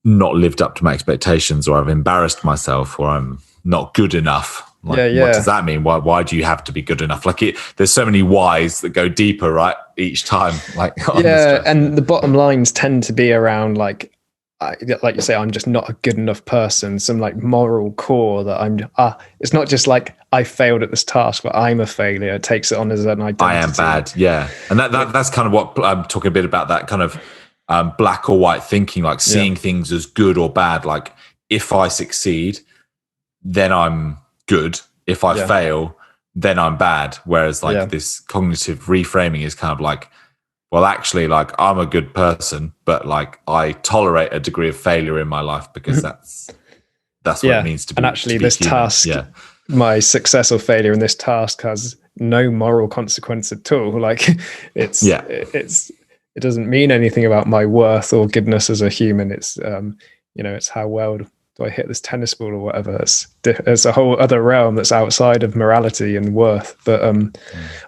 not lived up to my expectations, or I've embarrassed myself, or I'm not good enough. Like, what does that mean? Why do you have to be good enough? Like, there's so many whys that go deeper, right? Each time, like, and the bottom lines tend to be around like you say, I'm just not a good enough person. Some like moral core that it's not just like I failed at this task, but I'm a failure. It takes it on as an identity. I am bad, and that's kind of what I'm talking a bit about. That kind of black or white thinking, like seeing things as good or bad. Like, if I succeed, then I'm good. If I fail, then I'm bad. Whereas like this cognitive reframing is kind of like, well, actually, like, I'm a good person, but like I tolerate a degree of failure in my life because that's what it means to be. And actually, to be this human. task, my success or failure in this task has no moral consequence at all. Like, it doesn't mean anything about my worth or goodness as a human. It's it's how well do I hit this tennis ball or whatever. It's a whole other realm that's outside of morality and worth. But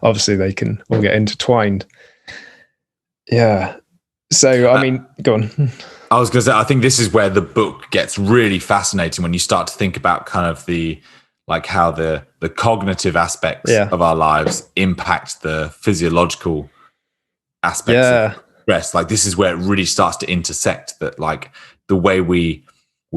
obviously, they can all get intertwined. Yeah. So, I mean, go on. I was going to say, I think this is where the book gets really fascinating, when you start to think about kind of how the cognitive aspects of our lives impact the physiological aspects of stress. Like, this is where it really starts to intersect, that like the way we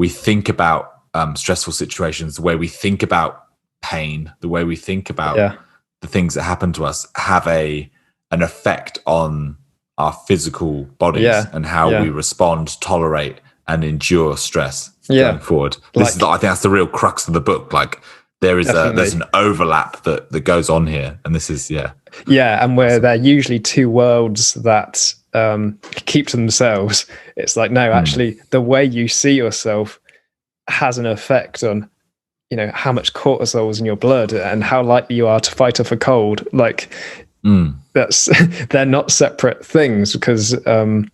think about stressful situations, the way we think about pain, the way we think about the things that happen to us have an effect on our physical bodies and how we respond, tolerate, and endure stress going forward. I think that's the real crux of the book. Like, there's an overlap that goes on here, and this is and where they're usually two worlds that keep to themselves. It's like, no, actually, the way you see yourself has an effect on how much cortisol is in your blood and how likely you are to fight off a cold. Like, they're not separate things, because the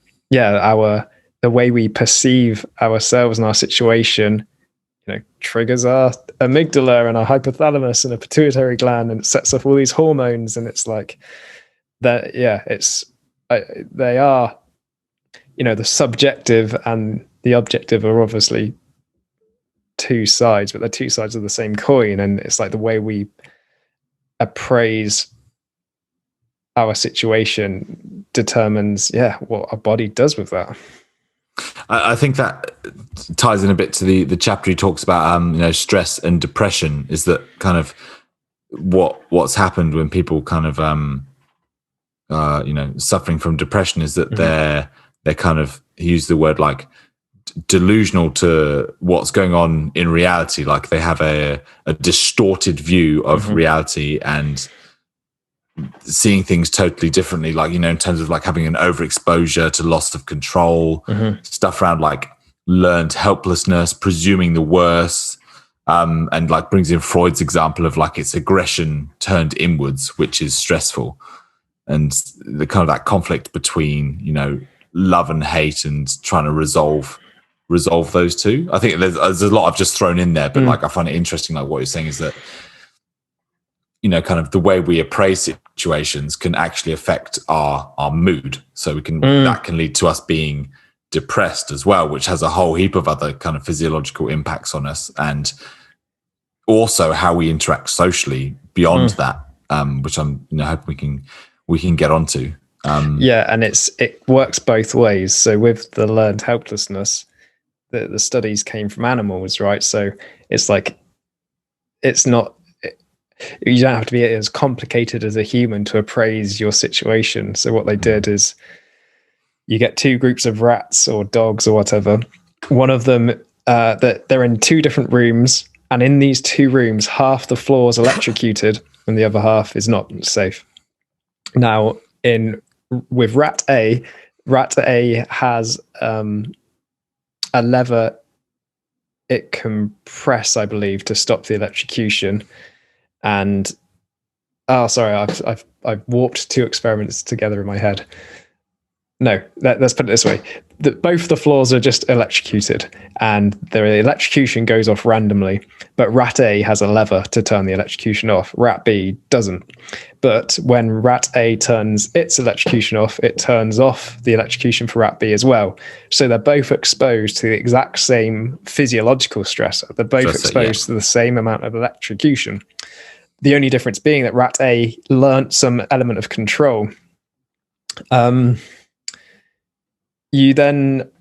way we perceive ourselves and our situation triggers our amygdala and our hypothalamus and a pituitary gland, and it sets off all these hormones, and it's like that. They are the subjective and the objective are obviously two sides, but they're two sides of the same coin. And it's like the way we appraise our situation determines, what our body does with that. I think that ties in a bit to the chapter he talks about, stress and depression. Is that kind of what's happened when people kind of, suffering from depression is that they're kind of, he used the word like delusional to what's going on in reality. Like they have a distorted view of reality and seeing things totally differently, like, in terms of like having an overexposure to loss of control, stuff around like learned helplessness, presuming the worst, and like brings in Freud's example of like it's aggression turned inwards, which is stressful, and the kind of that conflict between, love and hate and trying to resolve those two. I think there's a lot I've just thrown in there, but like I find it interesting, like what you're saying is that, kind of the way we appraise situations can actually affect our mood. So we can that can lead to us being depressed as well, which has a whole heap of other kind of physiological impacts on us, and also how we interact socially beyond that, which I'm hoping we can get onto. And it works both ways. So with the learned helplessness, the studies came from animals, right? So it's like you don't have to be as complicated as a human to appraise your situation. So what they did is you get two groups of rats or dogs or whatever. One of them, that they're in two different rooms, and in these two rooms, half the floor is electrocuted and the other half is not safe. Now, with rat A has a lever it can press, I believe, to stop the electrocution. And I've warped two experiments together in my head. No, let's put it this way. Both the floors are just electrocuted, and the electrocution goes off randomly, but rat A has a lever to turn the electrocution off. Rat B doesn't. But when rat A turns its electrocution off, it turns off the electrocution for rat B as well. So they're both exposed to the exact same physiological stressor. They're both exposed to the same amount of electrocution. The only difference being that rat A learnt some element of control. You then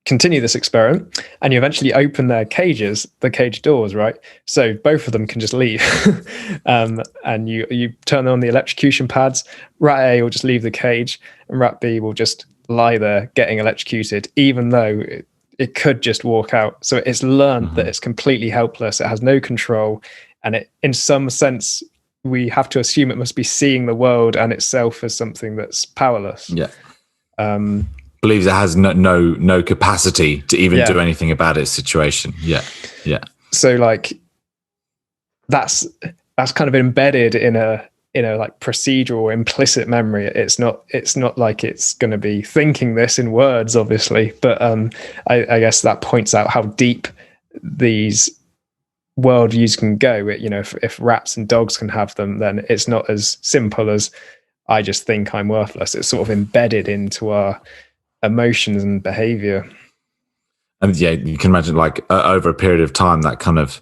continue this experiment, and you eventually open the cage doors, right? So both of them can just leave. And you turn on the electrocution pads. Rat A will just leave the cage, and rat B will just lie there getting electrocuted, even though it could just walk out. So it's learned that it's completely helpless. It has no control. And it, in some sense, we have to assume it must be seeing the world and itself as something that's powerless. Yeah. Believes it has no capacity to even do anything about its situation. Yeah. So like that's kind of embedded in a like procedural implicit memory. It's not like it's going to be thinking this in words, obviously, but I guess that points out how deep these worldviews can go. If rats and dogs can have them, then it's not as simple as I just think I'm worthless. It's sort of embedded into our emotions and behavior. And you can imagine like over a period of time that kind of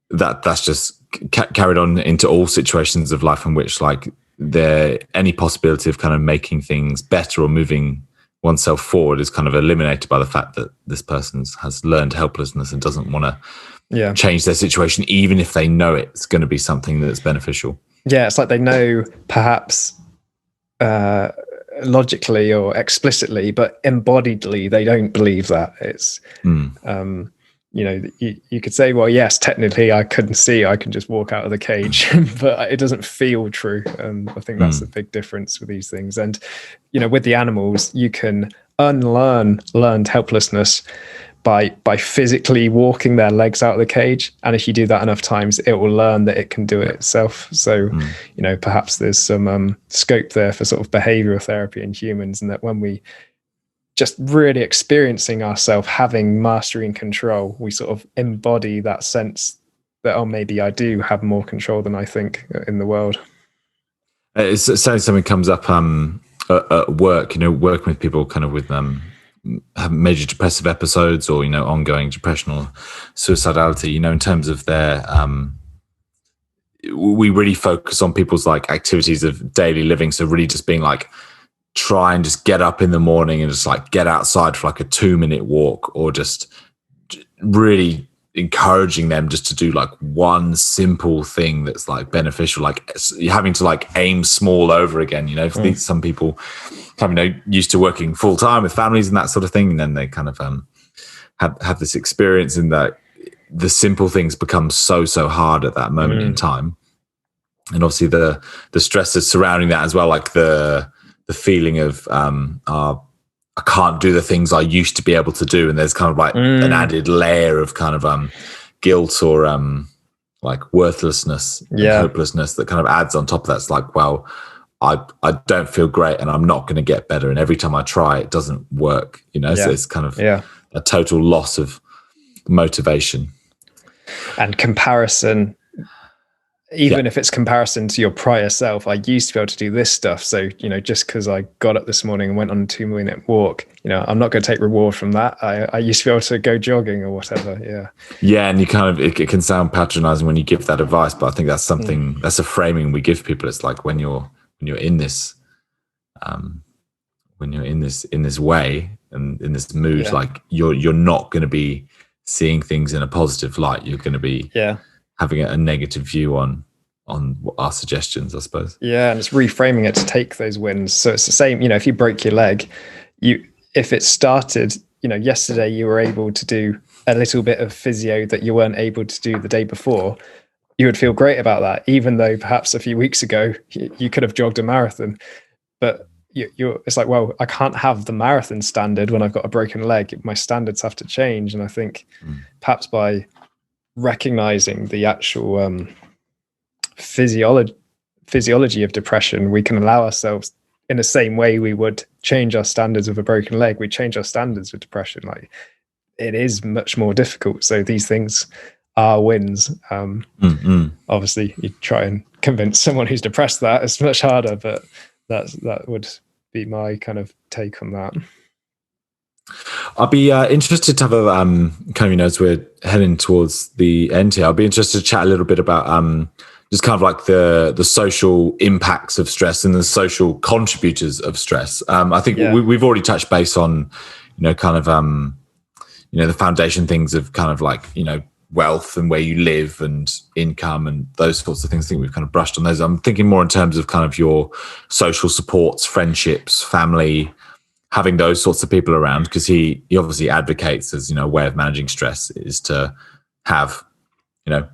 that's just carried on into all situations of life in which like there any possibility of kind of making things better or moving oneself forward is kind of eliminated by the fact that this person has learned helplessness and doesn't want to change their situation, even if they know it's going to be something that's beneficial. Yeah, it's like they know perhaps logically or explicitly, but embodiedly they don't believe that. It's you could say, well, yes, technically I couldn't see, I can just walk out of the cage, but it doesn't feel true. I think that's the big difference with these things. And with the animals, you can unlearn learned helplessness by physically walking their legs out of the cage. And if you do that enough times, it will learn that it can do it itself. So, perhaps there's some scope there for sort of behavioral therapy in humans, and that when we just really experiencing ourselves having mastery and control, we sort of embody that sense that, maybe I do have more control than I think in the world. It's something comes up at work, working with people kind of with have major depressive episodes or, ongoing depression or suicidality, in terms of their, we really focus on people's like activities of daily living. So really just being like, try and just get up in the morning and just like get outside for like a 2-minute walk, or just really encouraging them just to do like one simple thing that's like beneficial. Like you're having to like aim small over again, some people used to working full time with families and that sort of thing, and then they kind of have this experience in that the simple things become so hard at that moment in time. And obviously the stresses surrounding that as well, like the feeling of I can't do the things I used to be able to do, and there's kind of like an added layer of kind of guilt or like worthlessness and hopelessness that kind of adds on top of that. It's like, well, I don't feel great and I'm not going to get better, and every time I try it doesn't work, so it's kind of a total loss of motivation and comparison. Even if it's comparison to your prior self, I used to be able to do this stuff. So, just because I got up this morning and went on a 2-minute walk, I'm not going to take reward from that. I used to be able to go jogging or whatever. Yeah. Yeah. And you kind of, it can sound patronizing when you give that advice, but I think that's something, that's a framing we give people. It's like when you're in this, in this way and in this mood, like you're not going to be seeing things in a positive light. You're going to be having a negative view on our suggestions, I suppose. Yeah, and it's reframing it to take those wins. So it's the same, if you broke your leg, if it started, yesterday you were able to do a little bit of physio that you weren't able to do the day before, you would feel great about that, even though perhaps a few weeks ago you could have jogged a marathon. But it's like, well, I can't have the marathon standard when I've got a broken leg. My standards have to change. And I think perhaps by recognizing the actual physiology of depression, we can allow ourselves, in the same way we would change our standards of a broken leg, we change our standards with depression. Like, it is much more difficult. So these things are wins. Obviously you try and convince someone who's depressed that it's much harder, but that would be my kind of take on that. I'll be interested to have a kind of, as we're heading towards the end here, I'll be interested to chat a little bit about just kind of like the social impacts of stress and the social contributors of stress. I think we've already touched base on, kind of, the foundation things of kind of like, wealth and where you live and income and those sorts of things. I think we've kind of brushed on those. I'm thinking more in terms of kind of your social supports, friendships, family, having those sorts of people around, because he obviously advocates as, a way of managing stress is to have,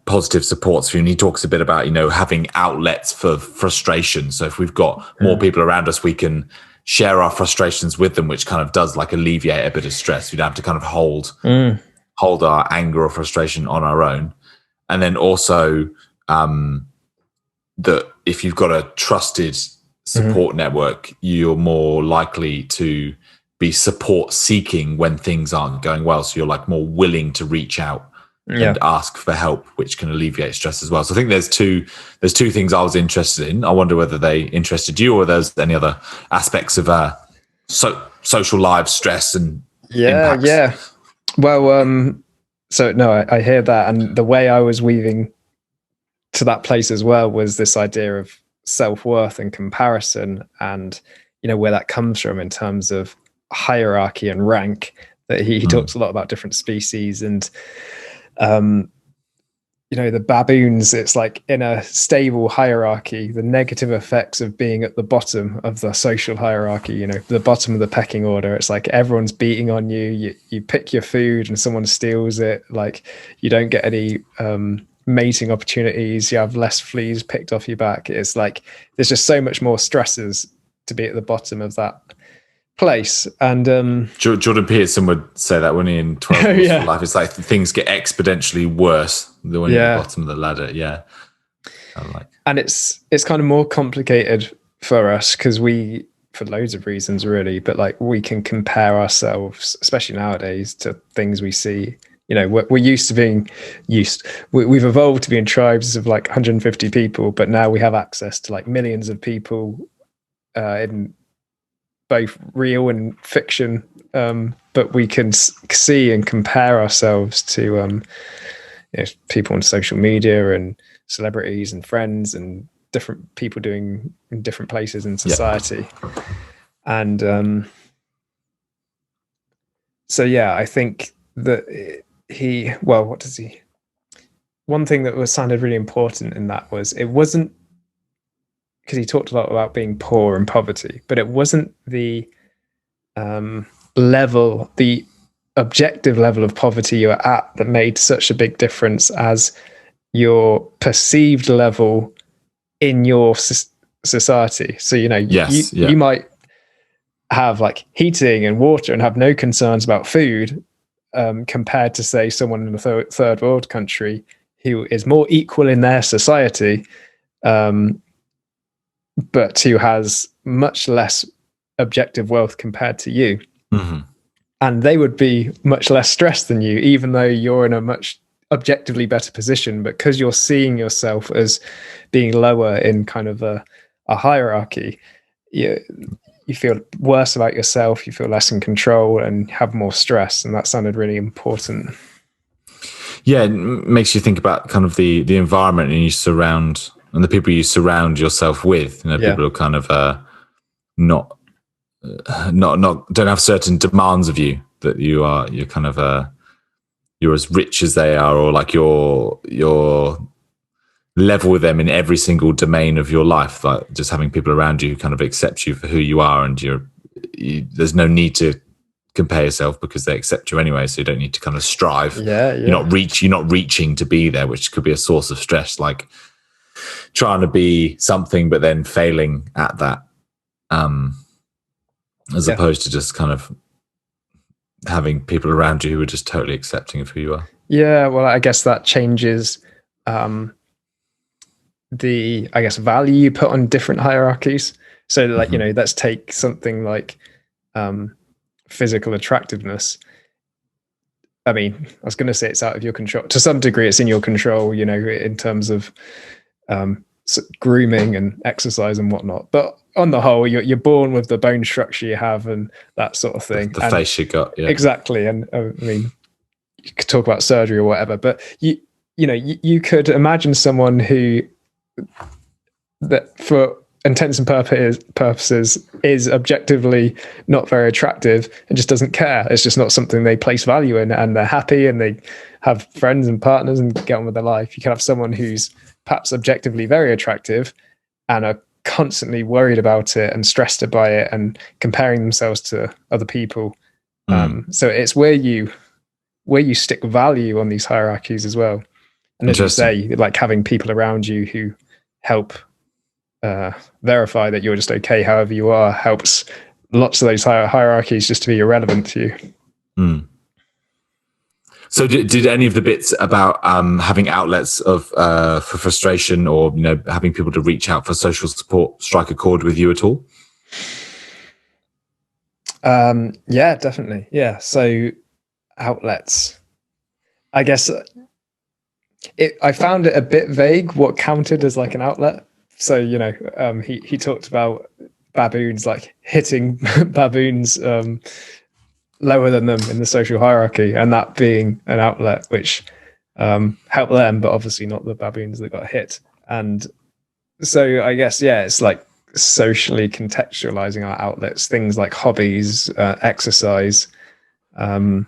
positive supports for you. And he talks a bit about, having outlets for frustration. So if we've got more people around us, we can share our frustrations with them, which kind of does like alleviate a bit of stress. We don't have to kind of hold our anger or frustration on our own. And then also that if you've got a trusted support network, you're more likely to be support seeking when things aren't going well. So you're like more willing to reach out and ask for help, which can alleviate stress as well. So I think there's two things I was interested in. I wonder whether they interested you, or there's any other aspects of social lives, stress and impacts. Yeah. Well, so no, I hear that. And the way I was weaving to that place as well was this idea of self-worth and comparison, and where that comes from in terms of hierarchy and rank. That he talks a lot about different species, and the baboons, it's like in a stable hierarchy, the negative effects of being at the bottom of the social hierarchy, the bottom of the pecking order. It's like everyone's beating on you. You pick your food and someone steals it. Like, you don't get any mating opportunities. You have less fleas picked off your back. It's like there's just so much more stresses to be at the bottom of that place. And Jordan Peterson would say that when he in 12 Rules for Life, it's like things get exponentially worse when you're at the bottom of the ladder. And it's kind of more complicated for us because we, for loads of reasons really, but like we can compare ourselves, especially nowadays, to things we see. We're used to being we've evolved to be in tribes of like 150 people, but now we have access to like millions of people in both real and fiction, but we can see and compare ourselves to people on social media and celebrities and friends and different people doing in different places in society. And so yeah, I think that one thing that sounded really important in that was, it wasn't, because he talked a lot about being poor and poverty, but it wasn't the the objective level of poverty you were at that made such a big difference as your perceived level in your society. So, you might have like heating and water and have no concerns about food, compared to, say, someone in a third world country who is more equal in their society, but who has much less objective wealth compared to you. Mm-hmm. And they would be much less stressed than you, even though you're in a much objectively better position, because you're seeing yourself as being lower in kind of a hierarchy. You feel worse about yourself, you feel less in control and have more stress. And that sounded really important. Yeah, it makes you think about kind of the environment and the people you surround yourself with. People are kind of not don't have certain demands of you, that you're kind of you're as rich as they are, or like you're level with them in every single domain of your life. Like just having people around you who kind of accept you for who you are, and there's no need to compare yourself because they accept you anyway, so you don't need to kind of strive. You're not reaching to be there, which could be a source of stress, like trying to be something but then failing at that, as opposed to just kind of having people around you who are just totally accepting of who you are. Yeah, well, I guess that changes the value you put on different hierarchies. So like, let's take something like physical attractiveness. I mean, I was going to say it's out of your control. To some degree, it's in your control, in terms of grooming and exercise and whatnot. But on the whole, you're born with the bone structure you have and that sort of thing. The face you got, yeah. Exactly. And I mean, you could talk about surgery or whatever, but you could imagine someone who, that for intents and purposes is objectively not very attractive and just doesn't care. It's just not something they place value in, and they're happy and they have friends and partners and get on with their life. You can have someone who's perhaps objectively very attractive and are constantly worried about it and stressed by it and comparing themselves to other people. So it's where you stick value on these hierarchies as well. And as you say, like having people around you who help verify that you're just okay however you are helps lots of those hierarchies just to be irrelevant to you. So did any of the bits about having outlets of for frustration, or having people to reach out for social support, strike a chord with you at all? Yeah, definitely. Yeah. So outlets, I guess I found it a bit vague what counted as like an outlet. So, he talked about baboons, like hitting baboons lower than them in the social hierarchy, and that being an outlet which helped them, but obviously not the baboons that got hit. And so I guess, it's like socially contextualizing our outlets, things like hobbies, exercise. So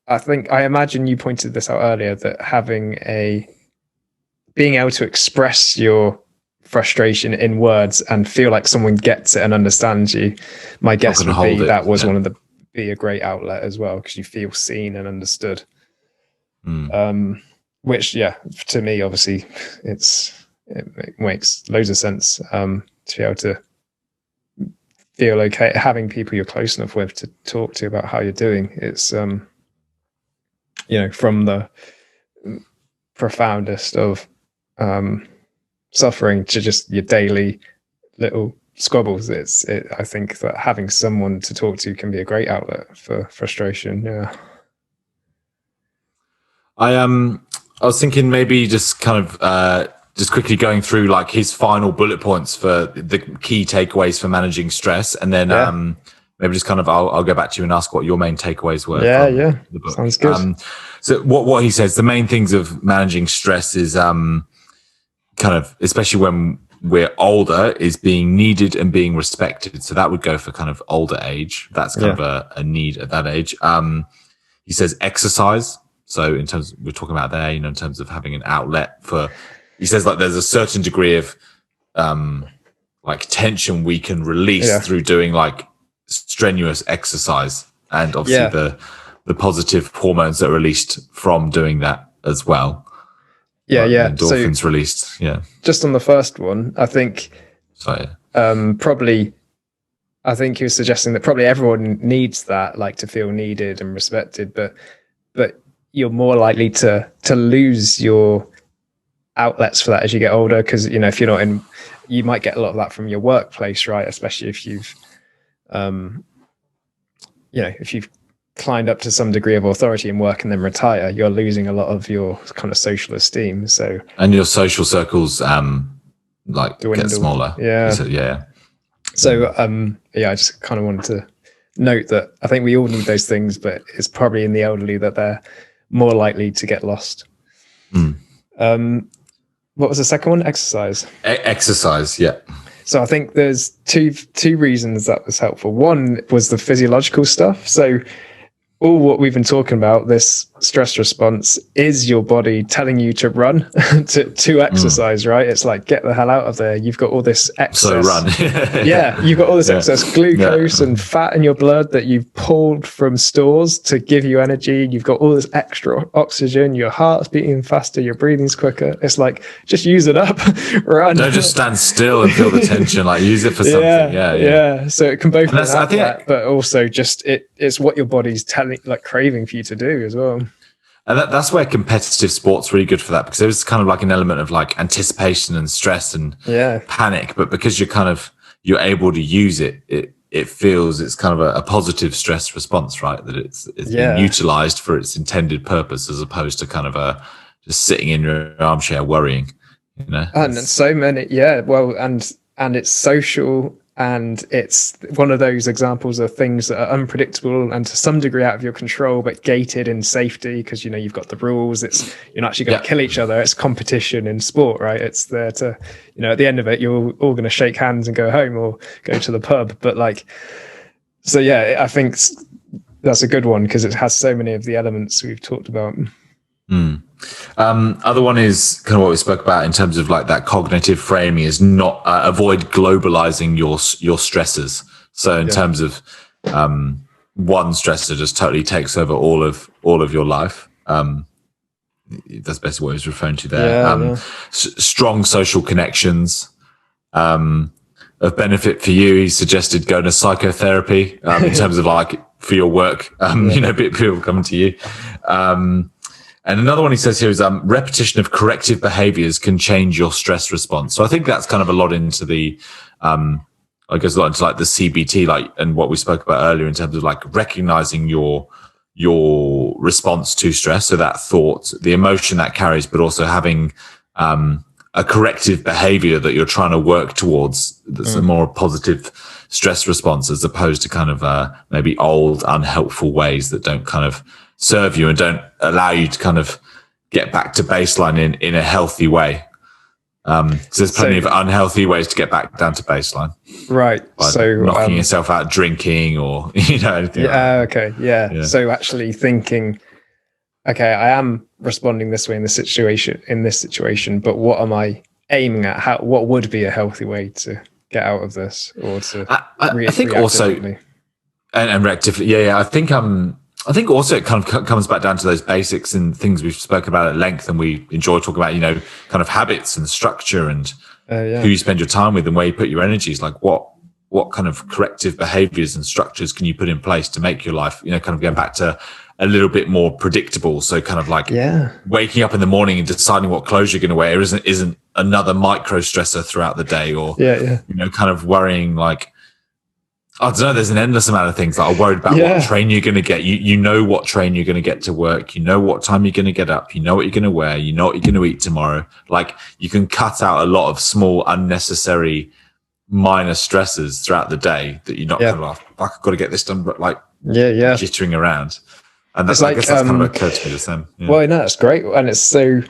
I imagine you pointed this out earlier, that being able to express your frustration in words and feel like someone gets it and understands you. My guess would be that was be a great outlet as well, because you feel seen and understood. Which, to me, obviously, it makes loads of sense to be able to feel okay, having people you're close enough with to talk to about how you're doing. It's from the profoundest of suffering to just your daily little squabbles. I think that having someone to talk to can be a great outlet for frustration. I was thinking maybe just kind of just quickly going through like his final bullet points for the key takeaways for managing stress, and then maybe just kind of I'll go back to you and ask what your main takeaways were. Yeah, from the book. Sounds good. So what he says, the main things of managing stress is kind of, especially when we're older, is being needed and being respected. So that would go for kind of older age. That's kind of a need at that age. He says exercise. So in terms, we're talking about there, in terms of having an outlet for, he says like there's a certain degree of like tension we can release through doing like strenuous exercise, and obviously the positive hormones that are released from doing that as well. Endorphins released. Just on the first one, I think probably, I think he was suggesting that probably everyone needs that, like to feel needed and respected, but you're more likely to lose your outlets for that as you get older, because if you're not in, you might get a lot of that from your workplace, right? Especially if you've if you've climbed up to some degree of authority in work and then retire, you're losing a lot of your kind of social esteem. So, and your social circles like get smaller. So I just kind of wanted to note that I think we all need those things, but it's probably in the elderly that they're more likely to get lost. What was the second one? Exercise. Exercise, yeah. So I think there's two reasons that was helpful. One was the physiological stuff. So all what we've been talking about, this stress response, is your body telling you to run, to exercise, right? It's like, get the hell out of there. You've got all this excess. So run. You've got all this excess glucose and fat in your blood that you've pulled from stores to give you energy. You've got all this extra oxygen. Your heart's beating faster. Your breathing's quicker. It's like, just use it up. Run. Don't just stand still and feel the tension. Like, use it for something. So it can both be that, but also just it's what your body's like craving for you to do as well. And that's where competitive sport's really good for that, because there's kind of like an element of like anticipation and stress and panic, but because you're able to use it, it feels it's kind of a positive stress response, right? That it's being utilized for its intended purpose, as opposed to kind of just sitting in your armchair worrying, And so many, and it's social. And it's one of those examples of things that are unpredictable and to some degree out of your control, but gated in safety, because you've got the rules. You're not actually going to kill each other. It's competition in sport, right? It's there to, at the end of it, you're all going to shake hands and go home or go to the pub. But I think that's a good one because it has so many of the elements we've talked about. Other one is kind of what we spoke about in terms of like that cognitive framing, is not avoid globalizing your stresses. So in terms of one stressor just totally takes over all of your life. That's basically what he was referring to there. Strong social connections of benefit for you. He suggested going to psychotherapy in terms of like for your work. People coming to you. And another one he says here is repetition of corrective behaviors can change your stress response. So I think that's kind of a lot into the, I guess a lot into like the CBT, like, and what we spoke about earlier in terms of like recognizing your response to stress. So that thought, the emotion that carries, but also having a corrective behavior that you're trying to work towards. That's a more positive stress response, as opposed to kind of maybe old unhelpful ways that don't kind of serve you and don't allow you to kind of get back to baseline in a healthy way. So there's plenty of unhealthy ways to get back down to baseline. Right. So knocking yourself out drinking or, anything. So actually thinking, okay, I am responding this way in this situation, but what am I aiming at? What would be a healthy way to get out of this, or to I think also, and reactively. I think also it kind of comes back down to those basics and things we've spoken about at length, and we enjoy talking about, kind of habits and structure and who you spend your time with and where you put your energies. Like what kind of corrective behaviors and structures can you put in place to make your life, kind of going back to a little bit more predictable. So kind of like waking up in the morning and deciding what clothes you're going to wear isn't another micro stressor throughout the day, or, kind of worrying like, I don't know. There's an endless amount of things that are worried about what train you're going to get. You know what train you're going to get to work. You know what time you're going to get up. You know what you're going to wear. You know what you're going to eat tomorrow. Like, you can cut out a lot of small, unnecessary, minor stresses throughout the day that you're not kind of like, fuck, I've got to get this done, but like jittering around. And that's, I guess that's kind of occurred to me the same. Yeah. Well, no, it's great. And it's so,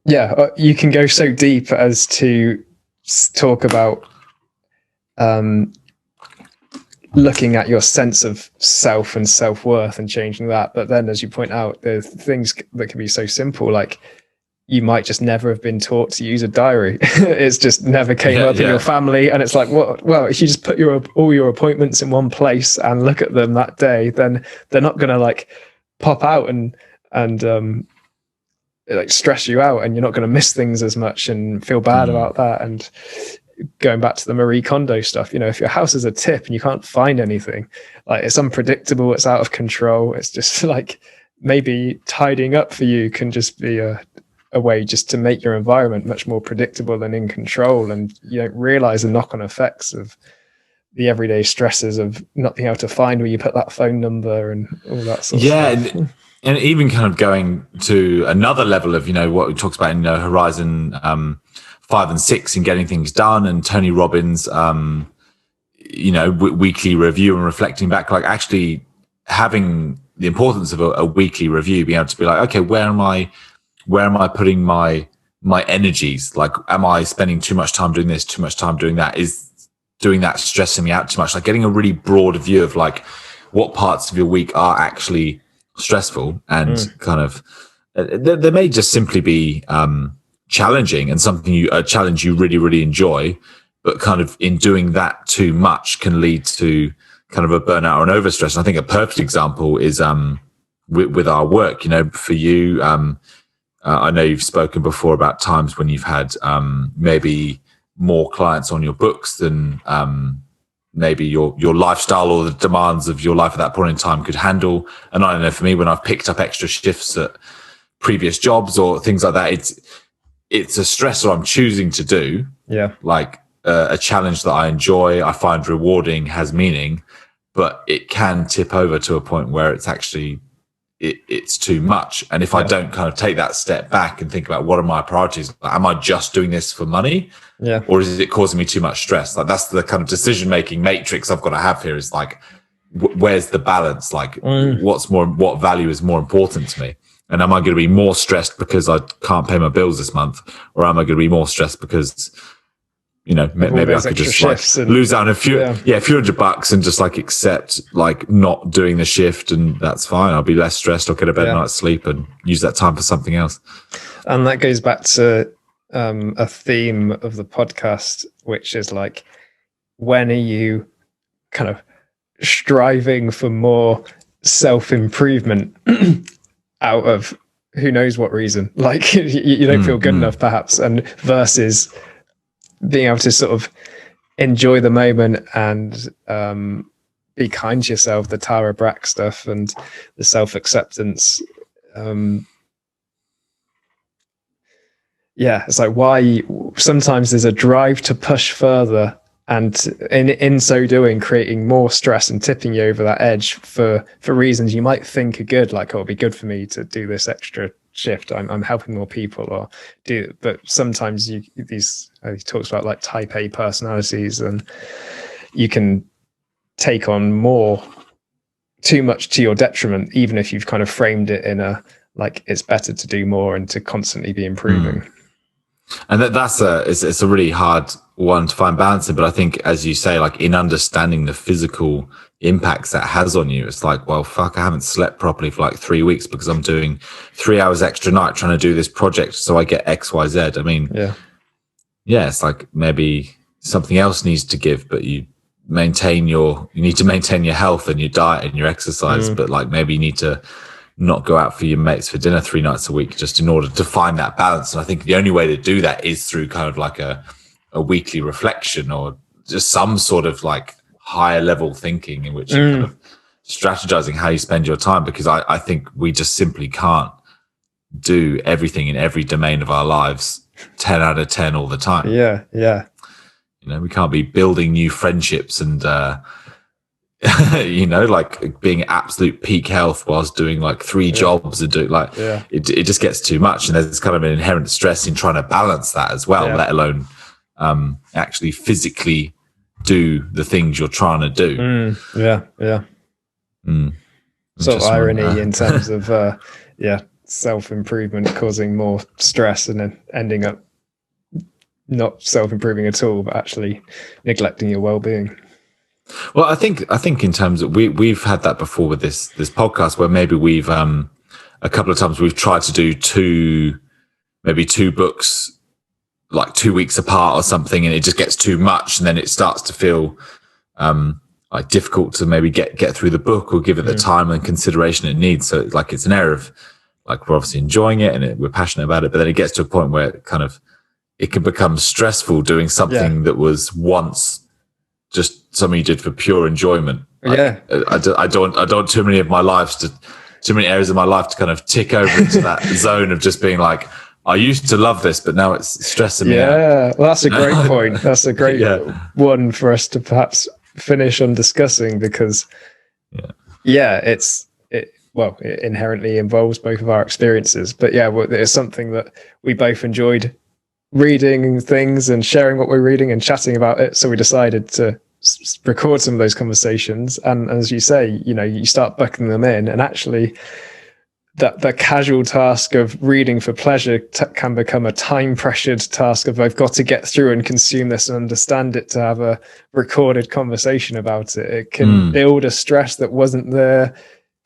you can go so deep as to talk about looking at your sense of self and self-worth and changing that. But then, as you point out, there's things that can be so simple, like you might just never have been taught to use a diary. It's just never came up in your family. And it's like, well, if you just put all your appointments in one place and look at them that day, then they're not going to like pop out and like stress you out, and you're not going to miss things as much and feel bad about that. And going back to the Marie Kondo stuff, if your house is a tip and you can't find anything, like, it's unpredictable, it's out of control, it's just like, maybe tidying up for you can just be a way just to make your environment much more predictable and in control, and you don't realize the knock-on effects of the everyday stresses of not being able to find where you put that phone number and all that sort of stuff. And even kind of going to another level of, what we talked about in Horizon 5 and 6 and getting things done, and Tony Robbins, weekly review and reflecting back, like actually having the importance of a weekly review, being able to be like, okay, where am I putting my energies? Like, am I spending too much time doing this, too much time doing that? Is doing that stressing me out too much? Like, getting a really broad view of like what parts of your week are actually stressful, and kind of there may just simply be challenging, and a challenge you really, really enjoy, but kind of in doing that too much can lead to kind of a burnout or an overstress. And I think a perfect example is with our work. For you, I know you've spoken before about times when you've had maybe more clients on your books than maybe your lifestyle or the demands of your life at that point in time could handle. And I don't know, for me, when I've picked up extra shifts at previous jobs or things like that, it's a stressor I'm choosing to do. Yeah. Like a challenge that I enjoy, I find rewarding, has meaning, but it can tip over to a point where it's actually, it's too much. And if I don't kind of take that step back and think about what are my priorities, like, am I just doing this for money? Yeah. Or is it causing me too much stress? Like, that's the kind of decision-making matrix I've got to have here, is like, where's the balance? Like, what value is more important to me? And am I going to be more stressed because I can't pay my bills this month? Or am I going to be more stressed because, maybe I could just like lose out on a few $100 and just like accept like not doing the shift, and that's fine. I'll be less stressed. I'll get a better night's sleep and use that time for something else. And that goes back to a theme of the podcast, which is like, when are you kind of striving for more self-improvement out of who knows what reason? Like, you don't feel good enough perhaps, and versus being able to sort of enjoy the moment and be kind to yourself, the Tara Brach stuff and the self-acceptance. It's like, why sometimes there's a drive to push further, and in so doing, creating more stress and tipping you over that edge for reasons you might think are good, like, oh, it'll be good for me to do this extra shift, I'm helping more people, or do. But sometimes he talks about like type A personalities, and you can take on more, too much to your detriment, even if you've kind of framed it in a like, it's better to do more and to constantly be improving. And it's a really hard one to find balance in. But I think, as you say, like, in understanding the physical impacts that has on you, it's like, well, fuck, I haven't slept properly for like 3 weeks because I'm doing 3 hours extra night trying to do this project so I get XYZ. I mean, it's like, maybe something else needs to give, but you need to maintain your health and your diet and your exercise, but like, maybe you need to not go out for your mates for dinner 3 nights a week, just in order to find that balance. And I think the only way to do that is through kind of like a weekly reflection, or just some sort of like higher level thinking in which you're kind of strategizing how you spend your time, because I think we just simply can't do everything in every domain of our lives 10 out of 10 all the time. Yeah. We can't be building new friendships and you know, like being at absolute peak health whilst doing like 3 jobs and doing like, it just gets too much. And there's kind of an inherent stress in trying to balance that as well, let alone actually physically do the things you're trying to do. Sort of irony in terms of, self-improvement causing more stress and then ending up not self-improving at all, but actually neglecting your well-being. Well, I think in terms of we've had that before with this podcast, where maybe we've a couple of times we've tried to do 2 books like 2 weeks apart or something, and it just gets too much, and then it starts to feel like difficult to maybe get through the book or give it the time and consideration it needs. So like it's an area of like we're obviously enjoying it and we're passionate about it, but then it gets to a point where it can become stressful doing something that was once just something you did for pure enjoyment. I don't want too many areas of my life to kind of tick over into that zone of just being like, I used to love this, but now it's stressing me out. Yeah, well, that's a great point. That's a great one for us to perhaps finish on discussing, because it inherently involves both of our experiences. But it's something that we both enjoyed reading things and sharing what we're reading and chatting about it. So we decided to record some of those conversations. And as you say, you start booking them in, and actually that the casual task of reading for pleasure can become a time pressured task of I've got to get through and consume this and understand it to have a recorded conversation about it. It can build a stress that wasn't there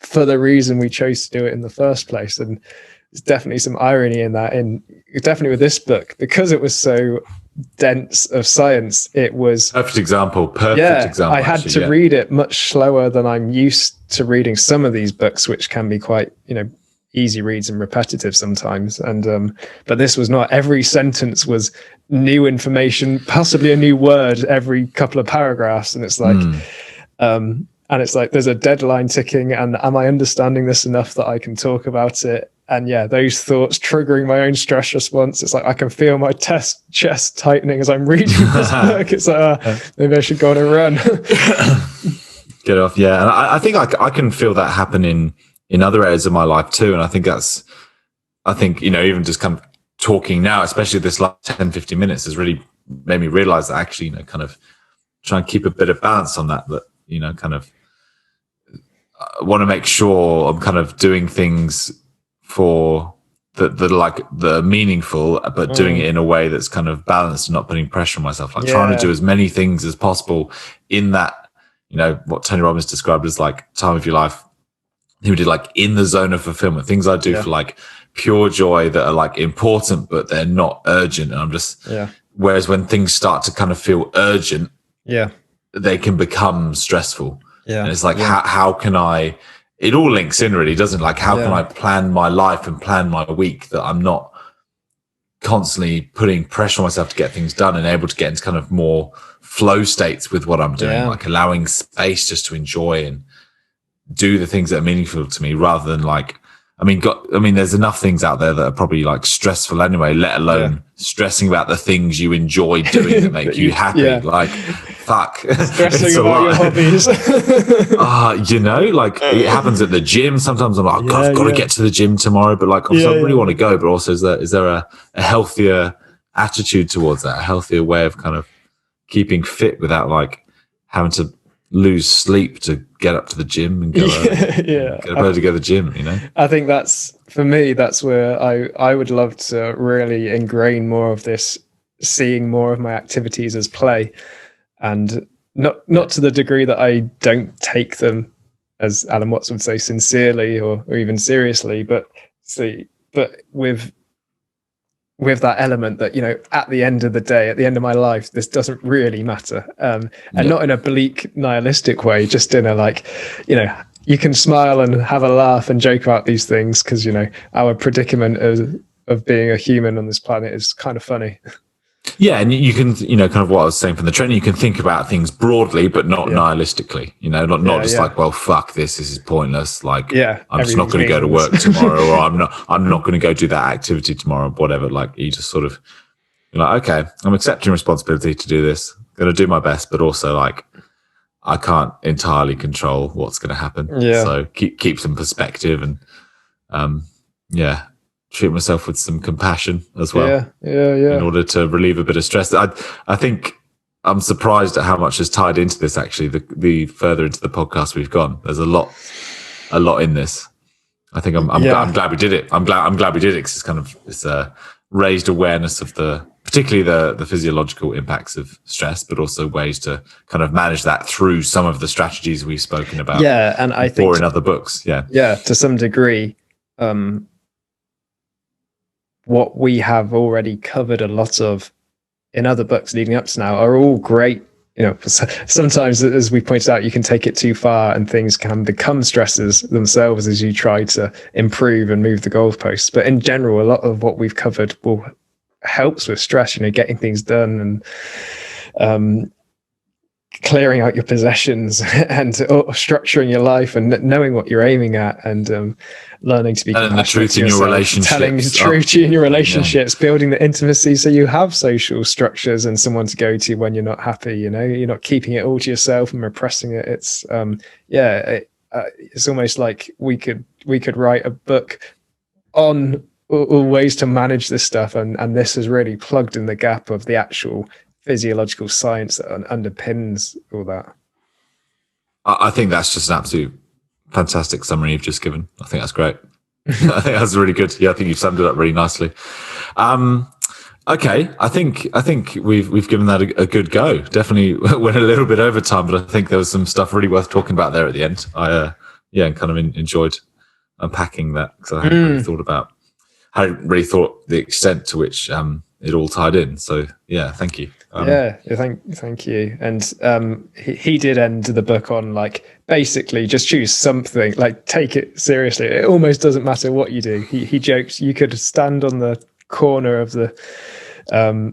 for the reason we chose to do it in the first place. And there's definitely some irony in that, definitely with this book, because it was so dense of science. It was perfect example. I had to read it much slower than I'm used to reading some of these books, which can be quite, easy reads and repetitive sometimes. And but this was not. Every sentence was new information, possibly a new word every couple of paragraphs, and it's like and it's like there's a deadline ticking, and am I understanding this enough that I can talk about it? And those thoughts triggering my own stress response. It's like I can feel my chest tightening as I'm reading this book. It's like maybe I should go on a run. Get off, and I think I can feel that happen in other areas of my life too. And I think even just kind of talking now, especially this last 10-15 minutes, has really made me realize that actually, kind of try and keep a bit of balance on that. That kind of I want to make sure I'm kind of doing things for that are meaningful, but doing it in a way that's kind of balanced and not putting pressure on myself. Like trying to do as many things as possible in that, what Tony Robbins described as like time of your life. He would do like in the zone of fulfillment, things I do for like pure joy that are like important, but they're not urgent. And I'm just, whereas when things start to kind of feel urgent, they can become stressful. And it's like, how can I, it all links in really, doesn't it? Like, how can I plan my life and plan my week that I'm not constantly putting pressure on myself to get things done and able to get into kind of more flow states with what I'm doing, like allowing space just to enjoy and do the things that are meaningful to me rather than like, there's enough things out there that are probably like stressful anyway, let alone stressing about the things you enjoy doing that make you happy. Like, fuck. Stressing about your hobbies. Like it happens at the gym. Sometimes I'm like, I've got to get to the gym tomorrow, but like, I really want to go. But also, is there a healthier attitude towards that, a healthier way of kind of keeping fit without like having to lose sleep to get up to the gym and go get up to go to the gym, I think that's, for me, that's where I would love to really ingrain more of this, seeing more of my activities as play, and not to the degree that I don't take them, as Alan Watts would say, sincerely or even seriously, but with that element that, at the end of the day, at the end of my life, this doesn't really matter. And not in a bleak, nihilistic way, just in a like, you can smile and have a laugh and joke about these things because, our predicament of being a human on this planet is kind of funny. Yeah, and you can, kind of what I was saying from the training, you can think about things broadly, but not nihilistically, not just like, well, fuck this is pointless. Like, I'm just not going to go to work tomorrow, or I'm not going to go do that activity tomorrow, whatever. Like, you just sort of, you're like, okay, I'm accepting responsibility to do this, going to do my best, but also like, I can't entirely control what's going to happen. Yeah. So keep some perspective and treat myself with some compassion as well. Yeah. In order to relieve a bit of stress. I think I'm surprised at how much is tied into this. Actually, the further into the podcast we've gone, there's a lot in this. I think I'm glad we did it. I'm glad we did it because it's raised awareness of particularly the physiological impacts of stress, but also ways to kind of manage that through some of the strategies we've spoken about. Yeah, and I think in other books. Yeah, to some degree, what we have already covered a lot of in other books leading up to now are all great. Sometimes, as we pointed out, you can take it too far and things can become stresses themselves as you try to improve and move the goalposts. But in general, a lot of what we've covered helps with stress, getting things done and clearing out your possessions and structuring your life and knowing what you're aiming at and learning to be telling the truth in your relationships, telling the truth in your relationships, building the intimacy so you have social structures and someone to go to when you're not happy. You're not keeping it all to yourself and repressing it. It's it's almost like we could write a book on all ways to manage this stuff, and this has really plugged in the gap of the actual physiological science that underpins all that. I think that's just an absolute fantastic summary you've just given. I think that's great. I think that's really good. Yeah, I think you've summed it up really nicely. Okay, I think we've given that a good go. Definitely went a little bit over time, but I think there was some stuff really worth talking about there at the end. I kind of enjoyed unpacking that because I hadn't really thought the extent to which it all tied in. So yeah, thank you. Thank you. And he did end the book on basically just choose something, take it seriously. It almost doesn't matter what you do. He jokes you could stand on the corner of the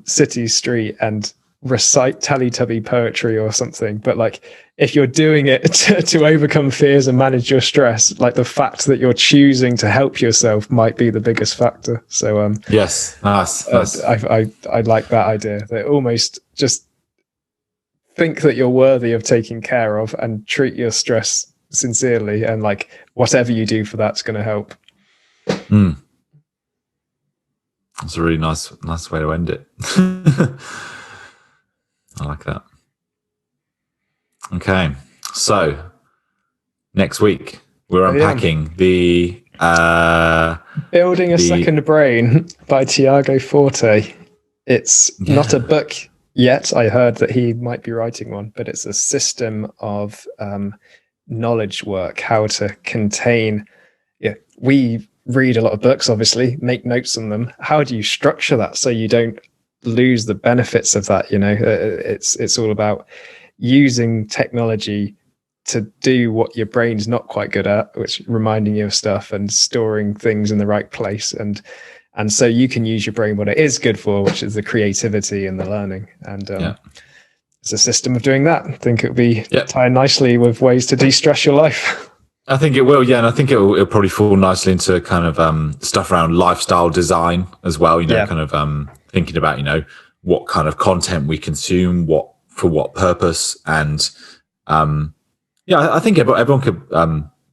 city street and recite Teletubby poetry or something, but if you're doing it to overcome fears and manage your stress, the fact that you're choosing to help yourself might be the biggest factor. So yes, nice. I like that idea, that almost just think that you're worthy of taking care of and treat your stress sincerely, and whatever you do for that's going to help. That's a really nice way to end it. I like that. Okay, so next week we're unpacking the Building a Second Brain by Tiago Forte. It's not a book yet. I heard that he might be writing one, but it's a system of knowledge work, how to contain. We read a lot of books, obviously, make notes on them. How do you structure that so you don't lose the benefits of that? It's all about using technology to do what your brain's not quite good at, which reminding you of stuff and storing things in the right place, and so you can use your brain what it is good for, which is the creativity and the learning. And it's a system of doing that. I think it'll be tied nicely with ways to de-stress your life. I think it will, and I think it'll probably fall nicely into kind of stuff around lifestyle design as well. Kind of thinking about what kind of content we consume, for what purpose, and I think everyone could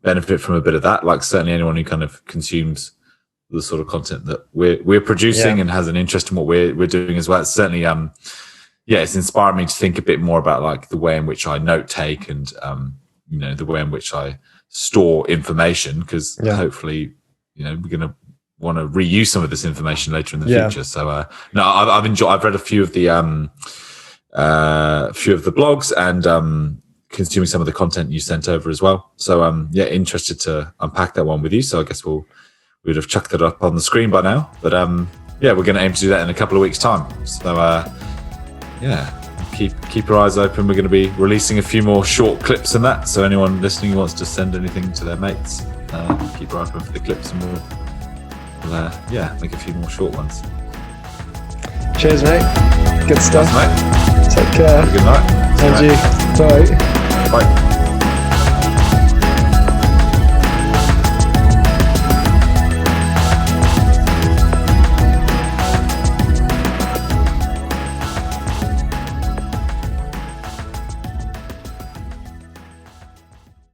benefit from a bit of that. Certainly anyone who kind of consumes the sort of content that we're producing and has an interest in what we're doing as well. It's certainly it's inspired me to think a bit more about the way in which I note take and the way in which I store information, because hopefully we're going to want to reuse some of this information later in the future. So I've read a few of the blogs and consuming some of the content you sent over as well. So interested to unpack that one with you. So I guess we would have chucked it up on the screen by now, but we're going to aim to do that in a couple of weeks' time. So keep your eyes open. We're going to be releasing a few more short clips in that. So anyone listening who wants to send anything to their mates, keep your eye open for the clips, and we'll make a few more short ones. Cheers, mate. Good stuff. Thanks, mate. Take care. Have a good night. And you. Bye. Bye.